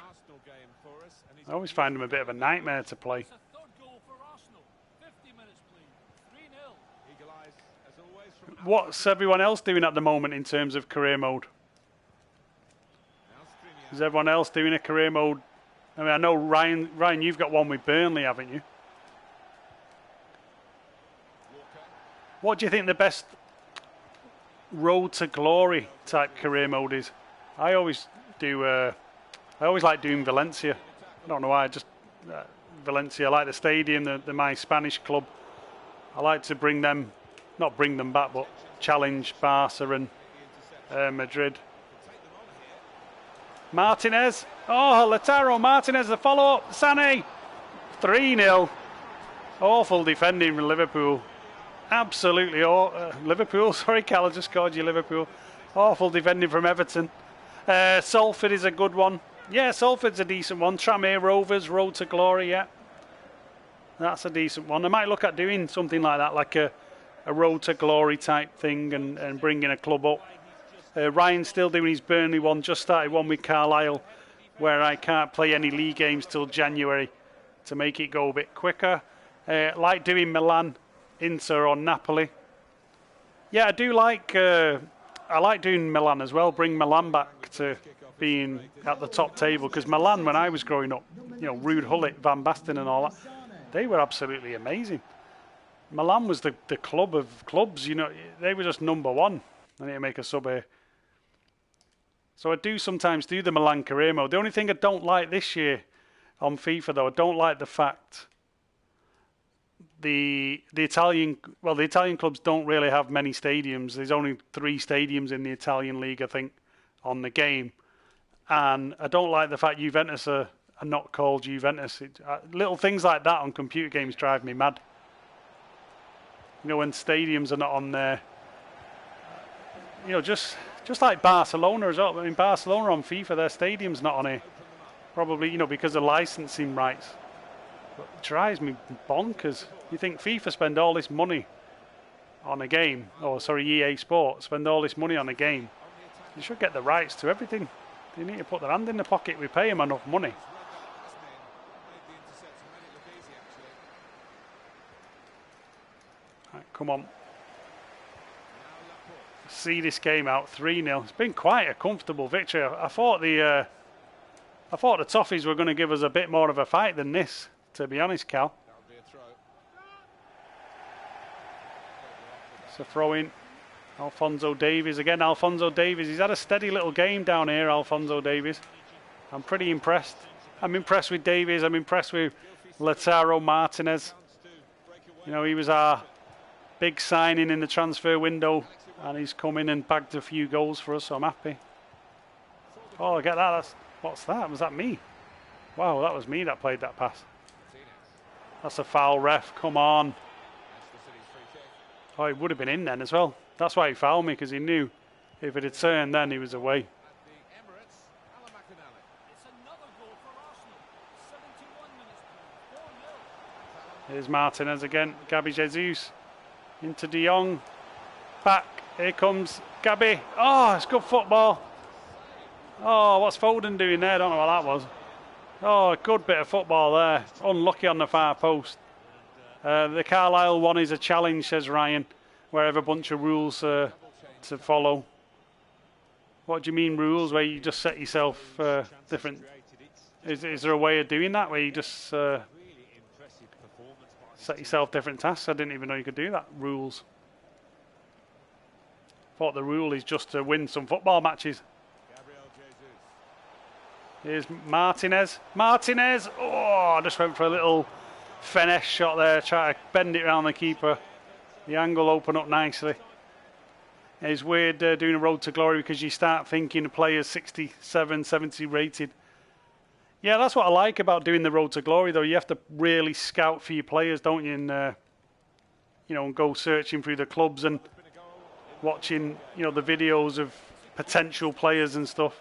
Speaker 1: I always find them a bit of a nightmare to play. What's everyone else doing at the moment in terms of career mode? Is everyone else doing a career mode? I mean, I know Ryan, you've got one with Burnley, haven't you? What do you think the best road to glory type career mode is? I always like doing Valencia. I don't know why, just Valencia. I like the stadium, the my Spanish club. I like to not bring them back, but challenge Barca and Madrid. Martinez. Oh, Lautaro Martinez, the follow-up. Sané. 3-0. Awful defending from Liverpool. Absolutely Liverpool. Sorry, Cal, I just called you Liverpool. Awful defending from Everton. Salford is a good one. Yeah, Salford's a decent one. Tranmere Rovers, Road to Glory, yeah. That's a decent one. I might look at doing something like that, like a Road to Glory type thing and bringing a club up. Ryan's still doing his Burnley one, just started one with Carlisle, where I can't play any league games till January to make it go a bit quicker. Like doing Milan, Inter or Napoli. Yeah, I like doing Milan as well, bring Milan back to being at the top table, because Milan, when I was growing up, Ruud Gullit, Van Basten and all that, they were absolutely amazing. Milan was the club of clubs, they were just number one. I need to make a sub here. So I do sometimes do the Milan career mode. The only thing I don't like this year on FIFA, though, I don't like the fact the Italian clubs don't really have many stadiums. There's only 3 stadiums in the Italian league, I think, on the game. And I don't like the fact Juventus are not called Juventus. Little things like that on computer games drive me mad. When stadiums are not on there. Just like Barcelona as well. I mean, Barcelona on FIFA, their stadium's not on here. Probably, because of licensing rights. But it drives me bonkers. You think FIFA spend all this money on a game, EA Sports spend all this money on a game. You should get the rights to everything. They need to put their hand in the pocket. We pay them enough money. Right, come on. See this game out 3-0. It's been quite a comfortable victory. I thought the Toffees were going to give us a bit more of a fight than this, to be honest, Cal. It's a throw in. Alphonso Davies again. Alphonso Davies. He's had a steady little game down here, Alphonso Davies. I'm pretty impressed. I'm impressed with Davies. I'm impressed with Lautaro Martinez. You know, he was our big signing in the transfer window, and he's come in and bagged a few goals for us, so I'm happy. Oh, I get that. What's that? Was that me? Wow, that was me that played that pass. That's a foul, ref. Come on. Oh, he would have been in then as well. That's why he fouled me, because he knew if it had turned then he was away. Here's Martinez again. Gabby Jesus into De Jong. Back. Here comes Gabby. Oh, it's good football. Oh, what's Foden doing there? I don't know what that was. Oh, a good bit of football there. Unlucky on the far post. The Carlisle one is a challenge, says Ryan, where I have a bunch of rules to follow. What do you mean rules, where you just set yourself different? Is there a way of doing that, where you just set yourself different tasks? I didn't even know you could do that. Rules. Thought the rule is just to win some football matches. Here's Martinez. Martinez! Oh, I just went for a little finesse shot there, try to bend it around the keeper. The angle opened up nicely. It's weird doing a road to glory, because you start thinking the player's 67, 70 rated. Yeah, that's what I like about doing the road to glory, though. You have to really scout for your players, don't you? And you know, and go searching through the clubs and watching, you know, the videos of potential players and stuff.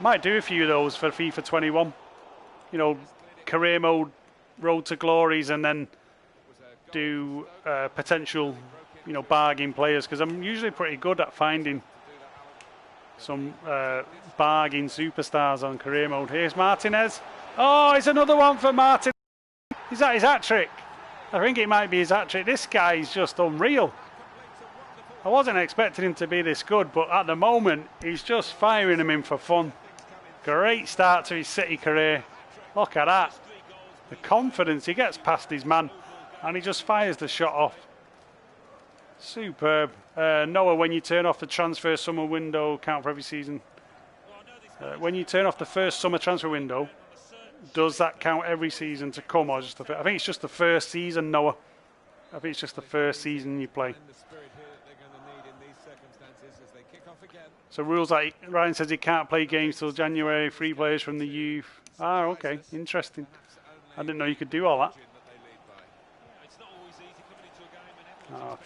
Speaker 1: Might do a few of those for FIFA 21. You know, career mode, road to glories, and then do potential, you know, bargain players, because I'm usually pretty good at finding some bargain superstars on career mode. Here's Martinez. Oh, it's another one for Martinez. Is that his hat-trick? I think it might be his hat-trick. This guy is just unreal. I wasn't expecting him to be this good, but at the moment, he's just firing them in for fun. Great start to his City career. Look at that. The confidence. He gets past his man, and he just fires the shot off. Superb. Noah, when you turn off the transfer summer window, count for every season. When you turn off the first summer transfer window, does that count every season to come, or just the? I think it's just the first season, Noah. I think it's just the first season you play. So rules like Ryan says he can't play games till January. 3 players from the youth. Ah, okay, interesting. I didn't know you could do all that.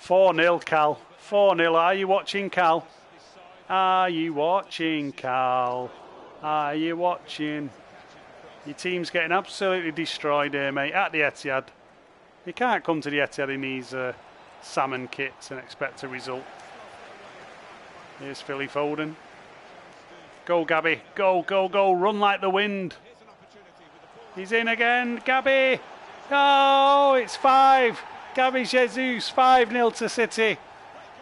Speaker 1: 4-0, Cal. 4-0. Are you watching, Cal? Are you watching, Cal? Are you watching? Your team's getting absolutely destroyed here, mate, at the Etihad. You can't come to the Etihad in these salmon kits and expect a result. Here's Philly Foden. Go, Gabby. Go, go, go. Run like the wind. He's in again. Gabby. Oh, it's 5. Gabby Jesus. 5-0 to City.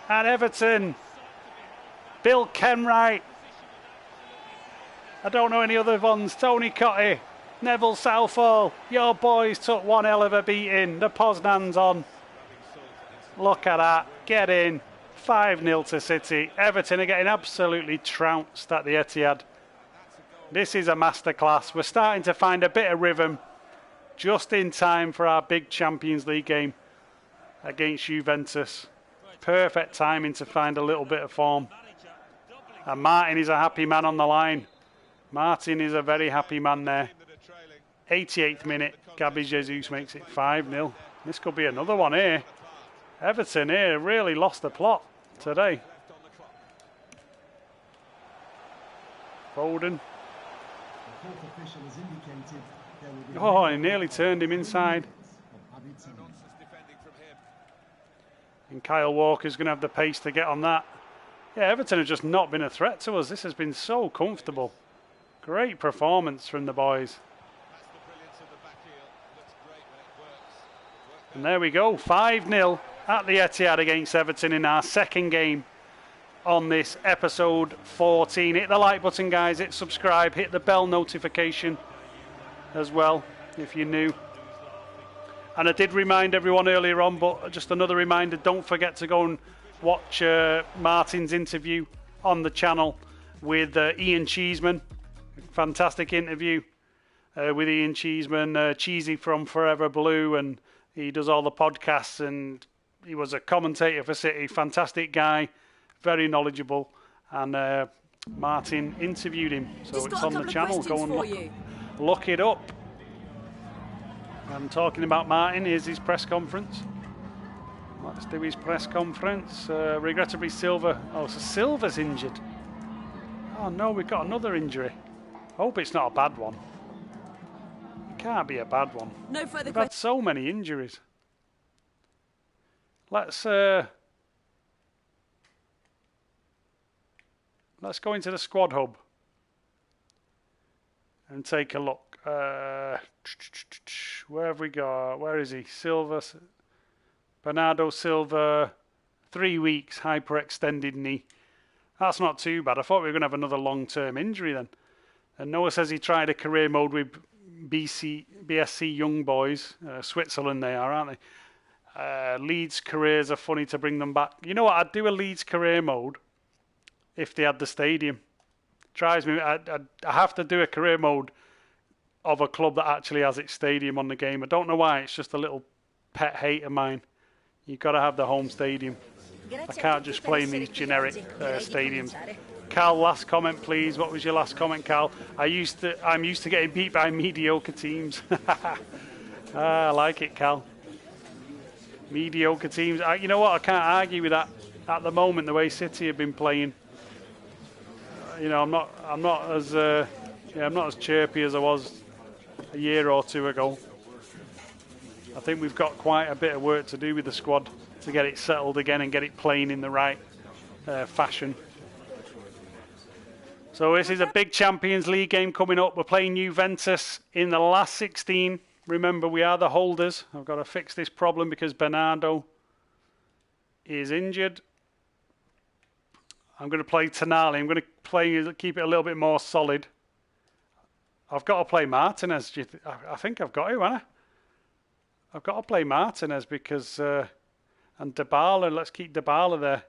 Speaker 1: And Everton. Bill Kenwright. I don't know any other ones. Tony Cotty. Neville Southall. Your boys took one hell of a beating. The Poznan's on. Look at that. Get in. 5-0 to City. Everton are getting absolutely trounced at the Etihad. This is a masterclass. We're starting to find a bit of rhythm just in time for our big Champions League game against Juventus. Perfect timing to find a little bit of form. And Martin is a happy man on the line. Martin is a very happy man there. 88th minute, Gabby Jesus makes it 5-0. This could be another one here. Everton here really lost the plot today. Foden. Oh, he nearly turned him inside. And Kyle Walker's going to have the pace to get on that. Yeah, Everton have just not been a threat to us. This has been so comfortable. Great performance from the boys. And there we go, 5-0 at the Etihad against Everton in our second game on this episode 14. Hit the like button, guys, hit subscribe, hit the bell notification as well if you're new. And I did remind everyone earlier on, but just another reminder, don't forget to go and watch Martin's interview on the channel with Ian Cheeseman. Fantastic interview with Ian Cheeseman, Cheesy from Forever Blue, and he does all the podcasts, and he was a commentator for City. Fantastic guy, very knowledgeable, and Martin interviewed him. So it's on the channel. Go and look it up. I'm talking about Martin. Here's his press conference. Let's do his press conference. Regrettably, Silva. Oh, so Silva's injured. Oh no, we've got another injury. Hope it's not a bad one. It can't be a bad one.
Speaker 3: No further
Speaker 1: We've had so many injuries. Let's go into the squad hub and take a look. Where have we got? Where is he? Silva. Bernardo Silva. 3 weeks, hyperextended knee. That's not too bad. I thought we were going to have another long-term injury then. And Noah says he tried a career mode with BSC Young Boys. Switzerland they are, aren't they? Leeds careers are funny to bring them back. You know what? I'd do a Leeds career mode if they had the stadium. Drives me. I have to do a career mode of a club that actually has its stadium on the game. I don't know why. It's just a little pet hate of mine. You've got to have the home stadium. I can't just play in these generic stadiums. Cal, last comment, please. What was your last comment, Cal? I'm used to getting beat by mediocre teams. I like it, Cal. Mediocre teams. You know what? I can't argue with that at the moment. The way City have been playing. You know, I'm not as chirpy as I was a year or two ago. I think we've got quite a bit of work to do with the squad to get it settled again and get it playing in the right fashion. So this is a big Champions League game coming up. We're playing Juventus in the last 16. Remember, we are the holders. I've got to fix this problem because Bernardo is injured. I'm going to play Tonali. I'm going to keep it a little bit more solid. I've got to play Martinez. I think I've got to, haven't I? I've got to play Martinez because... and Dybala, let's keep Dybala there.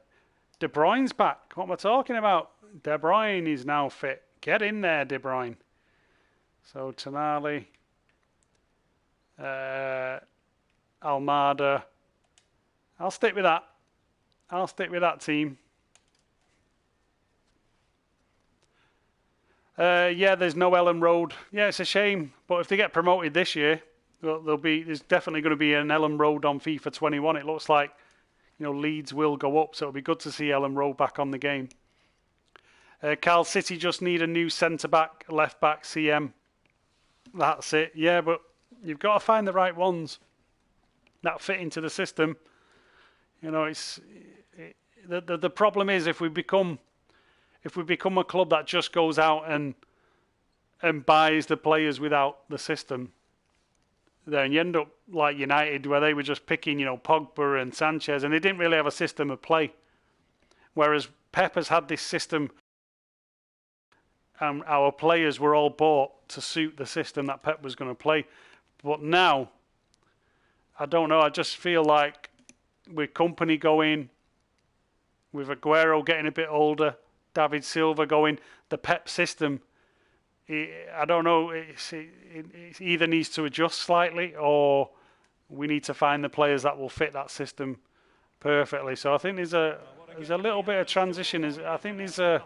Speaker 1: De Bruyne's back. What am I talking about? De Bruyne is now fit. Get in there, De Bruyne. So Tonali, Almada. I'll stick with that. I'll stick with that team. Yeah, there's no Ellen Road. Yeah, it's a shame. But if they get promoted this year, there's definitely going to be an Ellen Road on FIFA 21. It looks like, Leeds will go up, so it'll be good to see Ellen Road back on the game. Cal, City just need a new centre-back, left-back, CM. That's it. Yeah, but you've got to find the right ones that fit into the system. The problem is if we become a club that just goes out and buys the players without the system, then you end up like United, where they were just picking, Pogba and Sanchez, and they didn't really have a system of play. Whereas Pep has had this system, and our players were all bought to suit the system that Pep was going to play. But now, I don't know, I just feel like with Kompany going, with Aguero getting a bit older, David Silva going, the Pep system, I don't know, it either needs to adjust slightly or we need to find the players that will fit that system perfectly. So I think there's a little bit of transition. I think there's a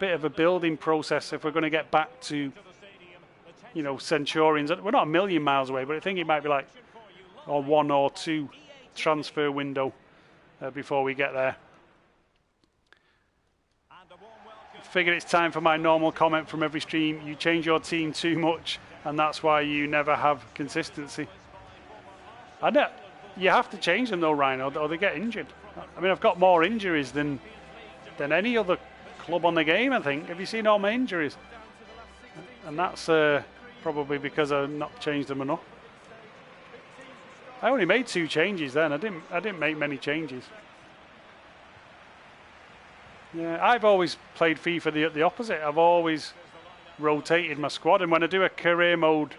Speaker 1: bit of a building process if we're going to get back to, Centurions. We're not a million miles away, but I think it might be like a 1 or 2 transfer window before we get there. Figure it's time for my normal comment from every stream. You change your team too much, and that's why you never have consistency. I know you have to change them though, Ryan, or they get injured. I mean, I've got more injuries than than any other club on the game, I think. Have you seen all my injuries? And that's probably because I've not changed them enough. I only made 2 changes then. I didn't make many changes. Yeah, I've always played FIFA the opposite. I've always rotated my squad, and when I do a career mode,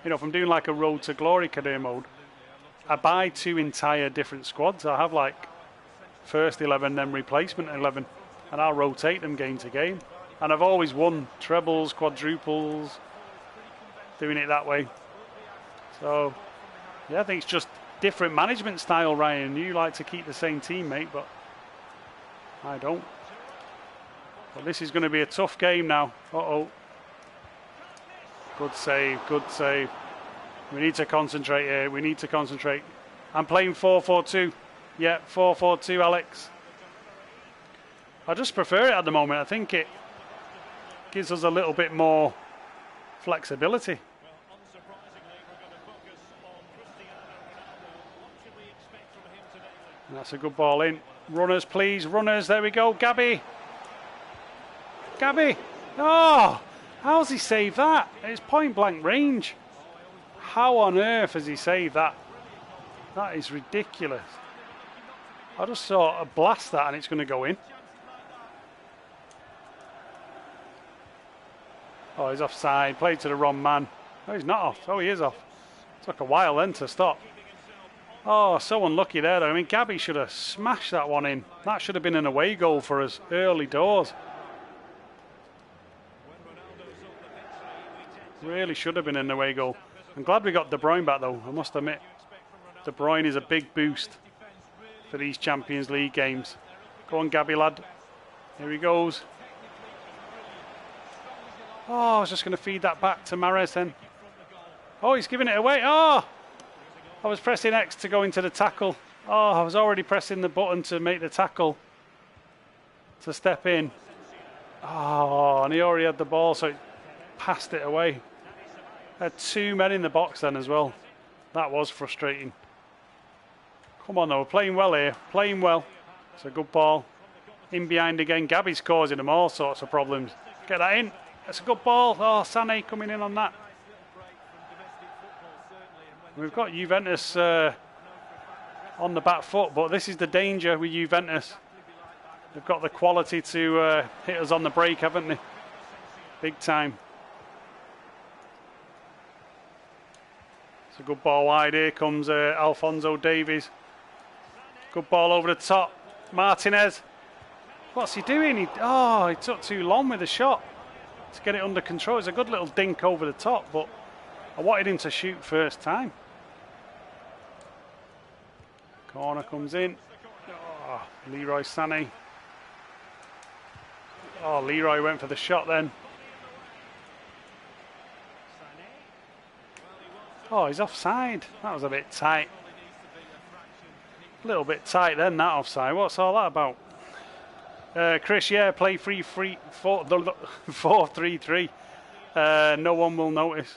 Speaker 1: you know, if I'm doing like a Road to Glory career mode, I buy 2 entire different squads. I have like first 11, then replacement 11, and I'll rotate them game to game. And I've always won trebles, quadruples, doing it that way. So, yeah, I think it's just different management style, Ryan. You like to keep the same team, mate, but I don't. But this is going to be a tough game now. Uh-oh. Good save, good save. We need to concentrate here. We need to concentrate. I'm playing 4-4-2. Yeah, 4-4-2, Alex. I just prefer it at the moment. I think it gives us a little bit more flexibility. And that's a good ball in. Runners, please. Runners. There we go. Gabby. Gabby. Oh, how's he saved that? It's point blank range. How on earth has he saved that? That is ridiculous. I just saw a blast that and it's going to go in. Oh, he's offside. Played to the wrong man. Oh, he's not off. Oh, he is off. Took a while then to stop. Oh, so unlucky there, though. I mean, Gabby should have smashed that one in. That should have been an away goal for us early doors. Really should have been an away goal. I'm glad we got De Bruyne back, though. I must admit, De Bruyne is a big boost for these Champions League games. Go on, Gabby, lad. Here he goes. Oh, I was just going to feed that back to Mahrez then. Oh, he's giving it away. Oh, I was pressing X to go into the tackle. Oh, I was already pressing the button to make the tackle, to step in. Oh, and he already had the ball, so he passed it away. Had 2 men in the box then as well. That was frustrating. Come on, though, we're playing well here. Playing well. It's a good ball. In behind again. Gabby's causing them all sorts of problems. Get that in. That's a good ball. Oh, Sané coming in on that. We've got Juventus on the back foot, but this is the danger with Juventus. They've got the quality to hit us on the break, haven't they? Big time. It's a good ball wide. Here comes Alphonso Davies. Good ball over the top. Martinez. What's he doing? He took too long with the shot to get it under control. It's a good little dink over the top, but I wanted him to shoot first time. Corner comes in. Oh, Leroy Sané. Oh, Leroy went for the shot then. Oh, he's offside. That was a bit tight. A little bit tight then, that offside. What's all that about? Chris, yeah, play 4-3-3. No one will notice.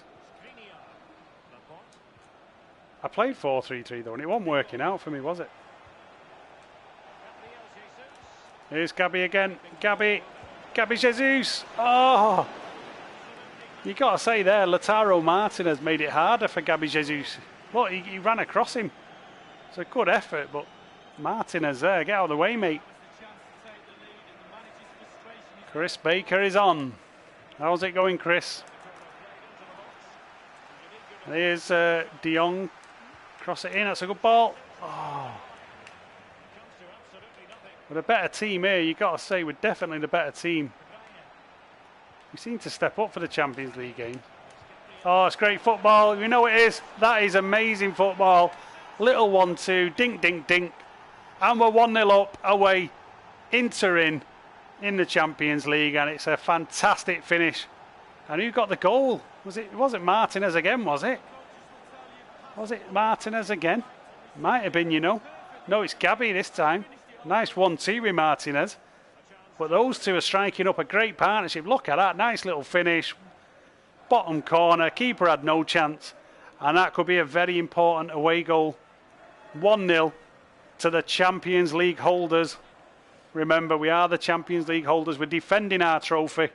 Speaker 1: I played 4-3-3 though, and it wasn't working out for me, was it? Here's Gabby again. Gabby Jesus. Oh, you got to say there, Lautaro Martinez made it harder for Gabby Jesus. Look, he ran across him. It's a good effort, but Martinez there, get out of the way, mate. Chris Baker is on. How's it going, Chris? Here's De Jong. Cross it in, that's a good ball. Oh. With a better team here, you've got to say we're definitely the better team. We seem to step up for the Champions League game. Oh, it's great football. You know it is. That is amazing football. Little 1-2, dink, dink, dink. And we're 1-0 up away. Inter in the Champions League, and it's a fantastic finish. And who got the goal? It wasn't Martinez again, was it? Was it Martinez again? Might have been, you know. No, it's Gabby this time. Nice 1-2 with Martinez. But those two are striking up a great partnership. Look at that. Nice little finish. Bottom corner. Keeper had no chance. And that could be a very important away goal. 1-0 to the Champions League holders, Remember, we are the Champions League holders. We're defending our trophy.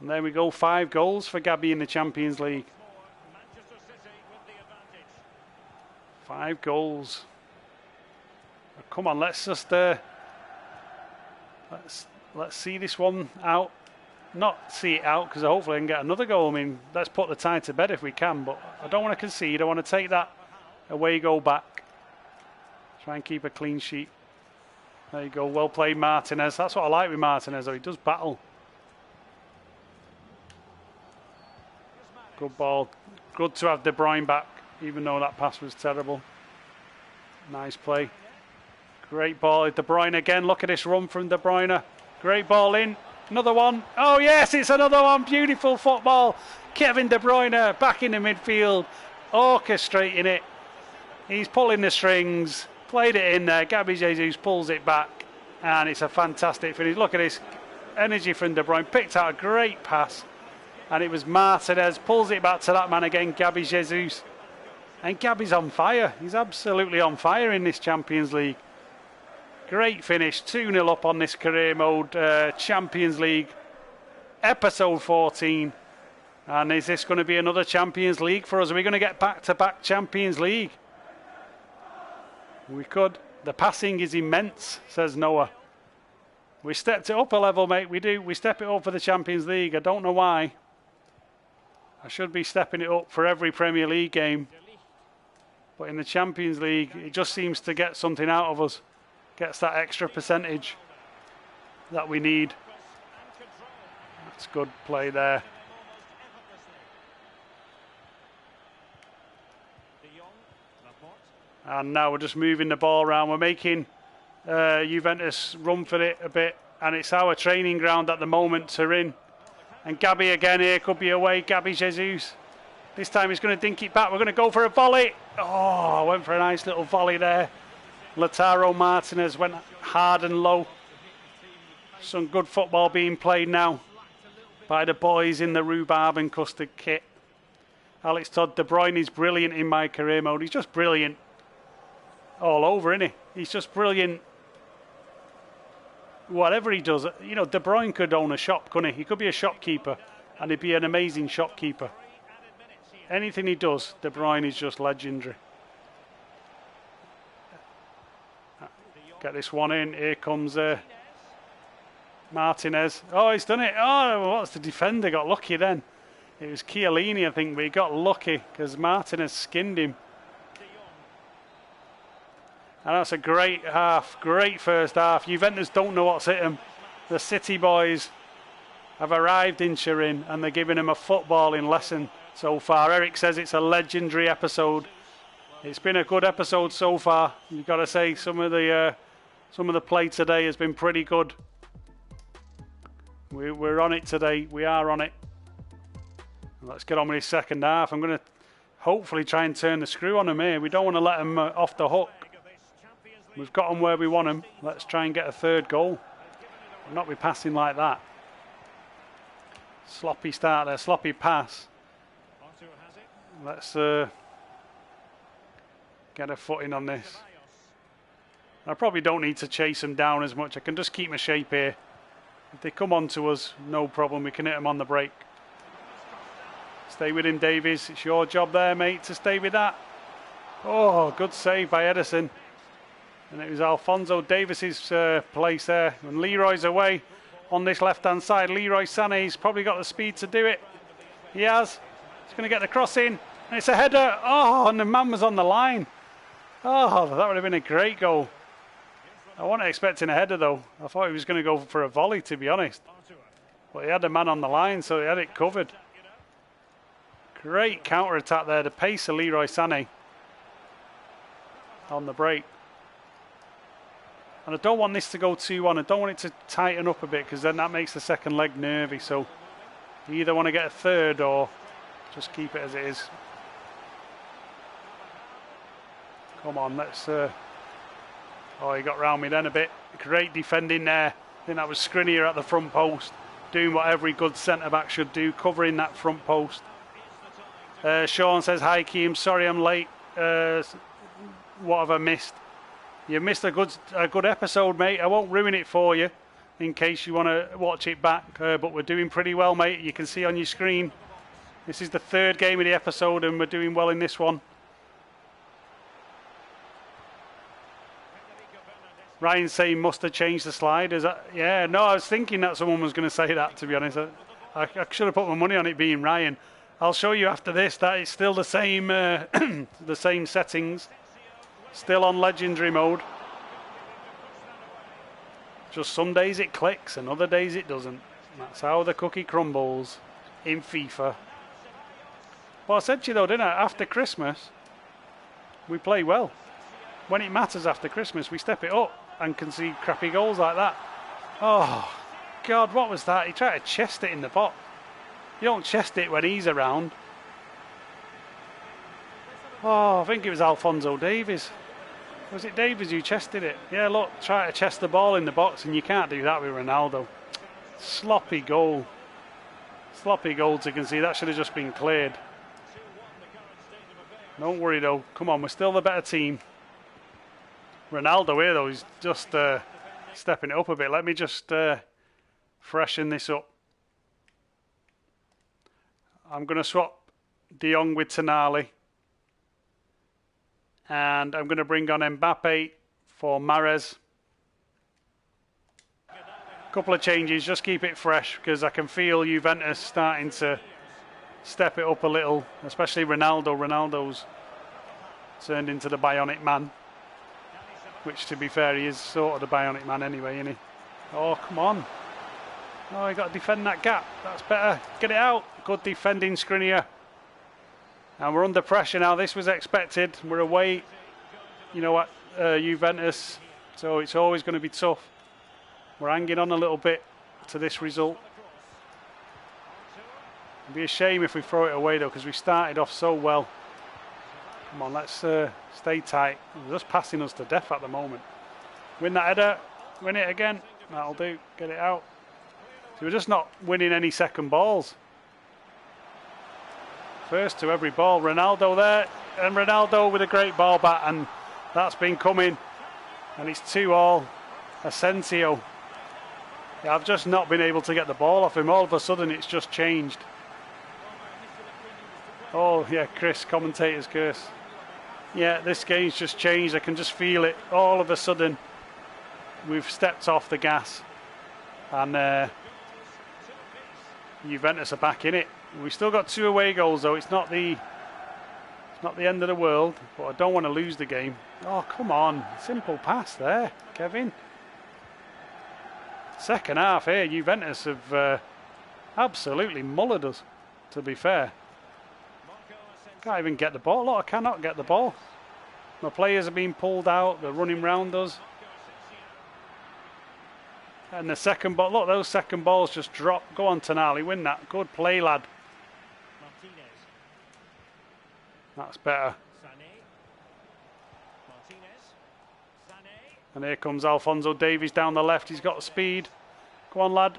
Speaker 1: And there we go, 5 goals for Gabby in the Champions League. 5 goals. Come on, let's just let's see this one out. Not see it out, because hopefully I can get another goal. I mean, let's put the tie to bed if we can, but I don't want to concede. I want to take that away goal back. Try and keep a clean sheet. There you go, well played, Martinez. That's what I like with Martinez, though. He does battle. Good ball. Good to have De Bruyne back, even though that pass was terrible. Nice play. Great ball. De Bruyne again. Look at this run from De Bruyne. Great ball in. Another one. Oh, yes, it's another one. Beautiful football. Kevin De Bruyne back in the midfield. Orchestrating it. He's pulling the strings. Played it in there. Gabby Jesus pulls it back. And it's a fantastic finish. Look at this energy from De Bruyne. Picked out a great pass. And it was Martinez. Pulls it back to that man again, Gabby Jesus. And Gabby's on fire. He's absolutely on fire in this Champions League. Great finish. 2-0 up on this career mode Champions League. Episode 14. And is this going to be another Champions League for us? Are we going to get back-to-back Champions League? We could. The passing is immense, says Noah. We stepped it up a level, mate. We do. We step it up for the Champions League. I don't know why. I should be stepping it up for every Premier League game. But in the Champions League, it just seems to get something out of us. Gets that extra percentage that we need. That's good play there. And now we're just moving the ball around. We're making Juventus run for it a bit. And it's our training ground at the moment to in. And Gabby again here, could be away. Gabby Jesus. This time he's going to dink it back. We're going to go for a volley. Oh, went for a nice little volley there. Lautaro Martinez went hard and low. Some good football being played now by the boys in the rhubarb and custard kit. Alex Todd, De Bruyne is brilliant in my career mode. He's just brilliant all over, isn't he? He's just brilliant. Whatever he does, you know, De Bruyne could own a shop, couldn't he? He could be a shopkeeper, and he'd be an amazing shopkeeper. Anything he does, De Bruyne is just legendary. Get this one in. Here comes Martinez. Oh, he's done it. Oh, what's the defender? Got lucky then. It was Chiellini, I think, but he got lucky because Martinez skinned him. And that's a great half. Great first half. Juventus don't know what's hit them. The City boys have arrived in Turin and they're giving him a footballing lesson so far. Eric says it's a legendary episode. It's been a good episode so far. You've got to say some of the play today has been pretty good. We're on it today. We are on it. Let's get on with this second half. I'm going to hopefully try and turn the screw on them here. We don't want to let them off the hook. We've got them where we want them. Let's try and get a third goal. We'll not be passing like that. Sloppy start there. Sloppy pass. Let's get a footing on this. I probably don't need to chase them down as much. I can just keep my shape here. If they come on to us, no problem. We can hit them on the break. Stay with him, Davies. It's your job there, mate, to stay with that. Oh, good save by Edison. And it was Alphonso Davies's place there. And Leroy's away on this left-hand side. Leroy Sané's probably got the speed to do it. He has. He's going to get the cross in. And it's a header. Oh, and the man was on the line. Oh, that would have been a great goal. I wasn't expecting a header, though. I thought he was going to go for a volley, to be honest. But he had a man on the line, so he had it covered. Great counter-attack there. The pace of Leroy Sané on the break. And I don't want this to go 2-1. I don't want it to tighten up a bit because then that makes the second leg nervy. So you either want to get a third or just keep it as it is. Come on, let's... Oh, he got round me then a bit. Great defending there. I think that was Skriniar at the front post. Doing what every good centre-back should do, covering that front post. Sean says, hi, Kiam. Sorry I'm late. What have I missed? You missed a good episode, mate. I won't ruin it for you in case you want to watch it back. But we're doing pretty well, mate. You can see on your screen. This is the third game of the episode, and we're doing well in this one. Ryan saying must have changed the slide. Is that? Yeah, no, I was thinking that someone was going to say that, to be honest. I should have put my money on it being Ryan. I'll show you after this that it's still the same the same settings. Still on legendary mode. Just some days it clicks and other days it doesn't. That's how the cookie crumbles in FIFA. Well, I said to you though, didn't I? After Christmas, we play well. When it matters after Christmas, we step it up and concede crappy goals like that. Oh, God, what was that? He tried to chest it in the box. You don't chest it when he's around. Oh, I think it was Alphonso Davies. Was it Davies who chested it? Yeah, look, try to chest the ball in the box, and you can't do that with Ronaldo. Sloppy goal. Sloppy goal to concede. That should have just been cleared. Don't worry, though. Come on, we're still the better team. Ronaldo here, though, is just stepping it up a bit. Let me just freshen this up. I'm going to swap De Jong with Tonali. And I'm going to bring on Mbappe for Mahrez. Couple of changes, just keep it fresh, because I can feel Juventus starting to step it up a little, especially Ronaldo. Ronaldo's turned into the bionic man, which, to be fair, he is sort of the bionic man anyway, isn't he? Oh, come on. Oh, you got to defend that gap. That's better. Get it out. Good defending, Skriniar. And we're under pressure now. This was expected. We're away, you know what, Juventus. So it's always going to be tough. We're hanging on a little bit to this result. It'd be a shame if we throw it away, though, because we started off so well. Come on, let's stay tight. They're just passing us to death at the moment. Win that header. Win it again. That'll do. Get it out. So we're just not winning any second balls. First to every ball. Ronaldo there, and Ronaldo with a great ball back, and that's been coming. And it's 2-2. Asensio. Yeah, I've just not been able to get the ball off him. All of a sudden, it's just changed. Oh, yeah, Chris, commentator's curse. Yeah, this game's just changed. I can just feel it. All of a sudden, we've stepped off the gas. And Juventus are back in it. We've still got 2 away goals, though. It's not the end of the world, but I don't want to lose the game. Oh, come on. Simple pass there, Kevin. Second half here, Juventus have absolutely mullered us, to be fair. Can't even get the ball. Look, I cannot get the ball. My players are being pulled out. They're running round us. And the second ball, look, those second balls just drop. Go on, Tonali, win that. Good play, lad. That's better. And here comes Alphonso Davies down the left. He's got the speed. Go on, lad.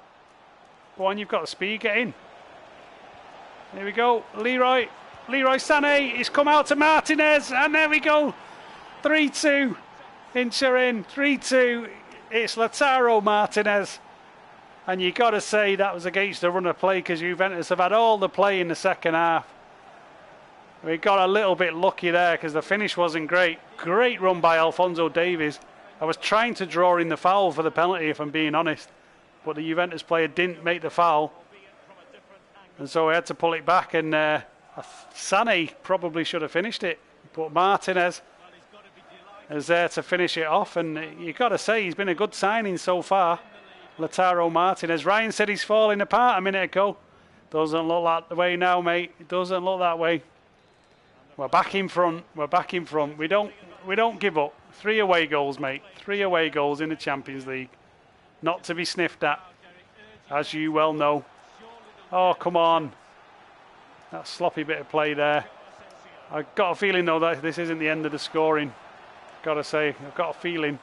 Speaker 1: Go on, you've got the speed. Get in. Here we go. Leroy Sané. He's come out to Martinez. And there we go. 3-2. Inter in. 3-2. It's Lautaro Martinez. And you got to say that was against the run of play, because Juventus have had all the play in the second half. We got a little bit lucky there because the finish wasn't great. Great run by Alphonso Davies. I was trying to draw in the foul for the penalty, if I'm being honest. But the Juventus player didn't make the foul. And so I had to pull it back, and Sané probably should have finished it. But Martinez is there to finish it off. And you've got to say, he's been a good signing so far. Lautaro Martinez. Ryan said he's falling apart a minute ago. Doesn't look that way now, mate. It doesn't look that way. We're back in front. We're back in front. We don't give up. 3 away goals, mate. 3 away goals in the Champions League. Not to be sniffed at, as you well know. Oh, come on. That sloppy bit of play there. I've got a feeling, though, that this isn't the end of the scoring. Got to say, I've got a feeling.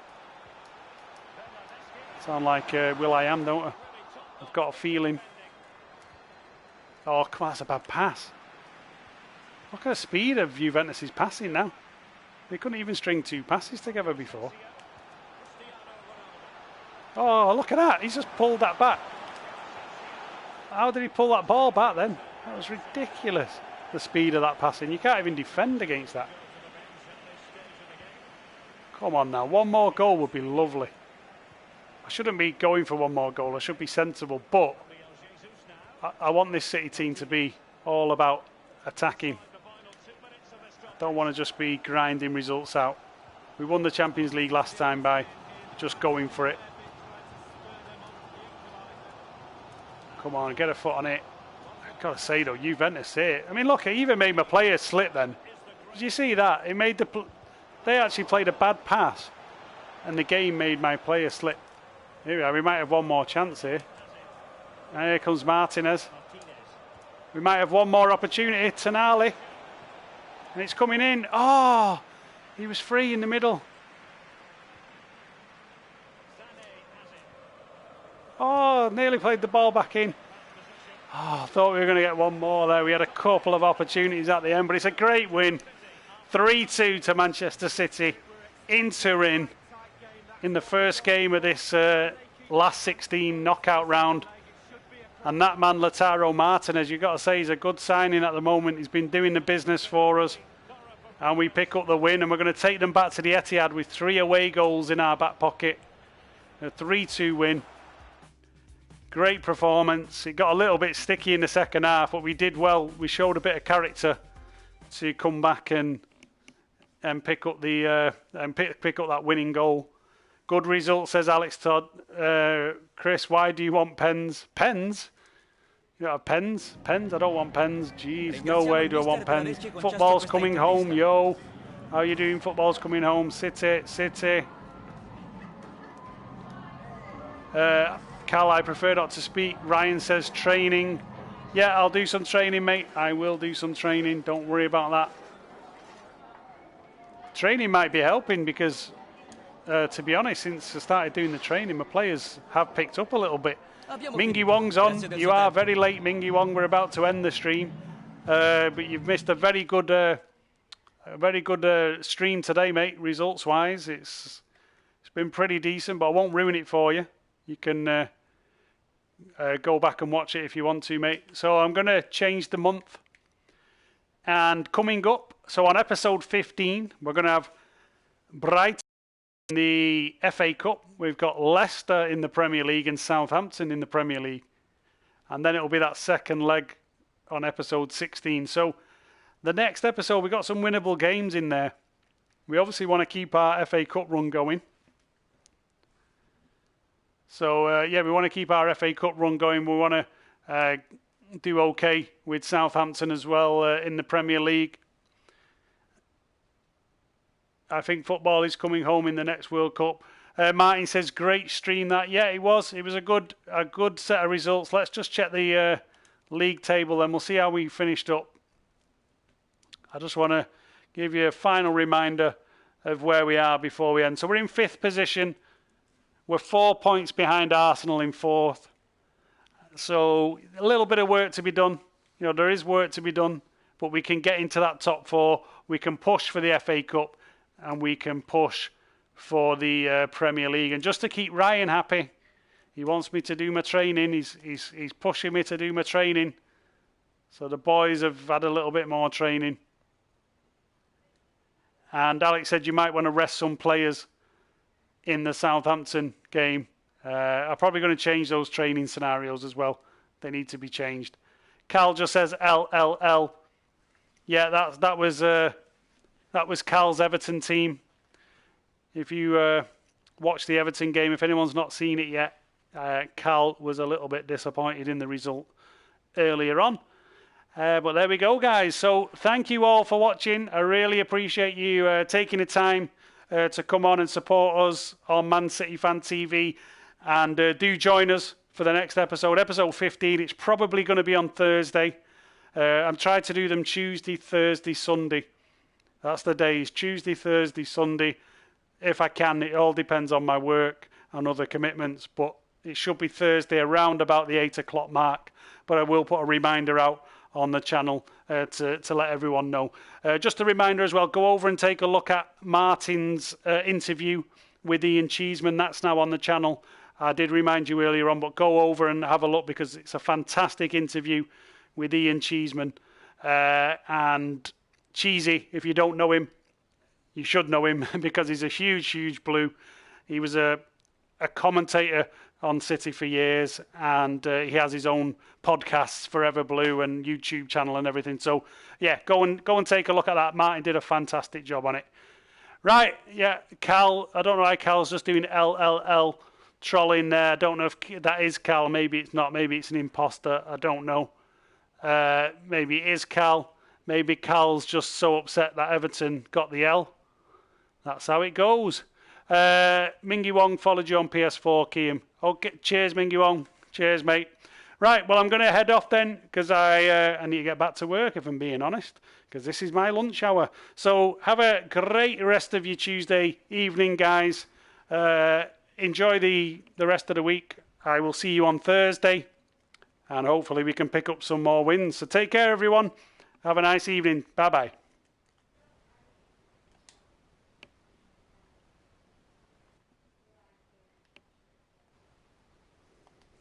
Speaker 1: Sound like Will.i.am, don't I? I've got a feeling. Oh, come on, that's a bad pass. Look at the speed of Juventus' passing now. They couldn't even string 2 passes together before. Oh, look at that. He's just pulled that back. How did he pull that ball back then? That was ridiculous, the speed of that passing. You can't even defend against that. Come on now. One more goal would be lovely. I shouldn't be going for one more goal. I should be sensible. But I want this City team to be all about attacking. Don't want to just be grinding results out. We won the Champions League last time by just going for it. Come on, get a foot on it. I've got to say though, Juventus here. I mean, look, it even made my players slip then. Did you see that? It made they actually played a bad pass, and the game made my player slip. Here we are. We might have one more chance here. And here comes Martinez. We might have one more opportunity. Tonali. And it's coming in. Oh, he was free in the middle. Oh, nearly played the ball back in. Oh, I thought we were going to get one more there. We had a couple of opportunities at the end, but it's a great win. 3-2 to Manchester City in Turin in the first game of this last 16 knockout round. And that man, Lautaro Martinez, you've got to say he's a good signing at the moment. He's been doing the business for us. And we pick up the win, and we're going to take them back to the Etihad with 3 away goals in our back pocket. A 3-2 win. Great performance. It got a little bit sticky in the second half, but we did well. We showed a bit of character to come back and pick up the pick up that winning goal. Good result, says Alex Todd. Chris, why do you want pens? Pens? You don't have pens? Pens? I don't want pens. Jeez, no way do I want pens. Football's coming home, yo. How are you doing? Football's coming home. City. Cal, I prefer not to speak. Ryan says training. Yeah, I'll do some training, mate. I will do some training. Don't worry about that. Training might be helping because, to be honest, since I started doing the training, my players have picked up a little bit. Mingy Wong's on. You are very late, Mingy Wong. We're about to end the stream, but you've missed a very good stream today, mate. Results-wise, it's been pretty decent, but I won't ruin it for you. You can go back and watch it if you want to, mate. So I'm going to change the month. And coming up, so on episode 15, we're going to have Brighton in the FA Cup. We've got Leicester in the Premier League and Southampton in the Premier League. And then it'll be that second leg on episode 16. So the next episode, we've got some winnable games in there. We obviously want to keep our FA Cup run going. So, we want to keep our FA Cup run going. We want to do okay with Southampton as well in the Premier League. I think football is coming home in the next World Cup. Martin says, great stream that. Yeah, it was. It was a good set of results. Let's just check the league table then. We'll see how we finished up. I just want to give you a final reminder of where we are before we end. So we're in 5th position. We're 4 points behind Arsenal in 4th. So a little bit of work to be done. You know, there is work to be done, but we can get into that top 4. We can push for the FA Cup and we can push for the Premier League. And just to keep Ryan happy, he wants me to do my training. He's pushing me to do my training. So the boys have had a little bit more training. And Alex said you might want to rest some players in the Southampton game. I'm probably going to change those training scenarios as well. They need to be changed. Cal just says LLL. Yeah, that was Cal's Everton team. If you watch the Everton game, if anyone's not seen it yet, Cal was a little bit disappointed in the result earlier on. But there we go, guys. So thank you all for watching. I really appreciate you taking the time to come on and support us on Man City Fan TV. And do join us for the next episode, episode 15. It's probably going to be on Thursday. I'm trying to do them Tuesday, Thursday, Sunday. That's the days, Tuesday, Thursday, Sunday. If I can, it all depends on my work and other commitments. But it should be Thursday around about the 8 o'clock mark. But I will put a reminder out on the channel to let everyone know. Just a reminder as well, go over and take a look at Martin's interview with Ian Cheeseman. That's now on the channel. I did remind you earlier on, but go over and have a look because it's a fantastic interview with Ian Cheeseman. And Cheesy, if you don't know him, you should know him because he's a huge, huge Blue. He was a commentator on City for years, and he has his own podcasts, Forever Blue, and YouTube channel and everything. So, yeah, go and take a look at that. Martin did a fantastic job on it. Right, yeah, Cal, I don't know why Cal's just doing LLL trolling there. I don't know if that is Cal. Maybe it's not. Maybe it's an imposter. I don't know. Maybe it is Cal. Maybe Cal's just so upset that Everton got the L. That's how it goes. Mingy Wong followed you on PS4, Kiam. Okay, cheers, Mingy Wong. Cheers, mate. Right, well, I'm going to head off then because I need to get back to work, if I'm being honest, because this is my lunch hour. So have a great rest of your Tuesday evening, guys. Enjoy the rest of the week. I will see you on Thursday, and hopefully we can pick up some more wins. So take care, everyone. Have a nice evening. Bye-bye.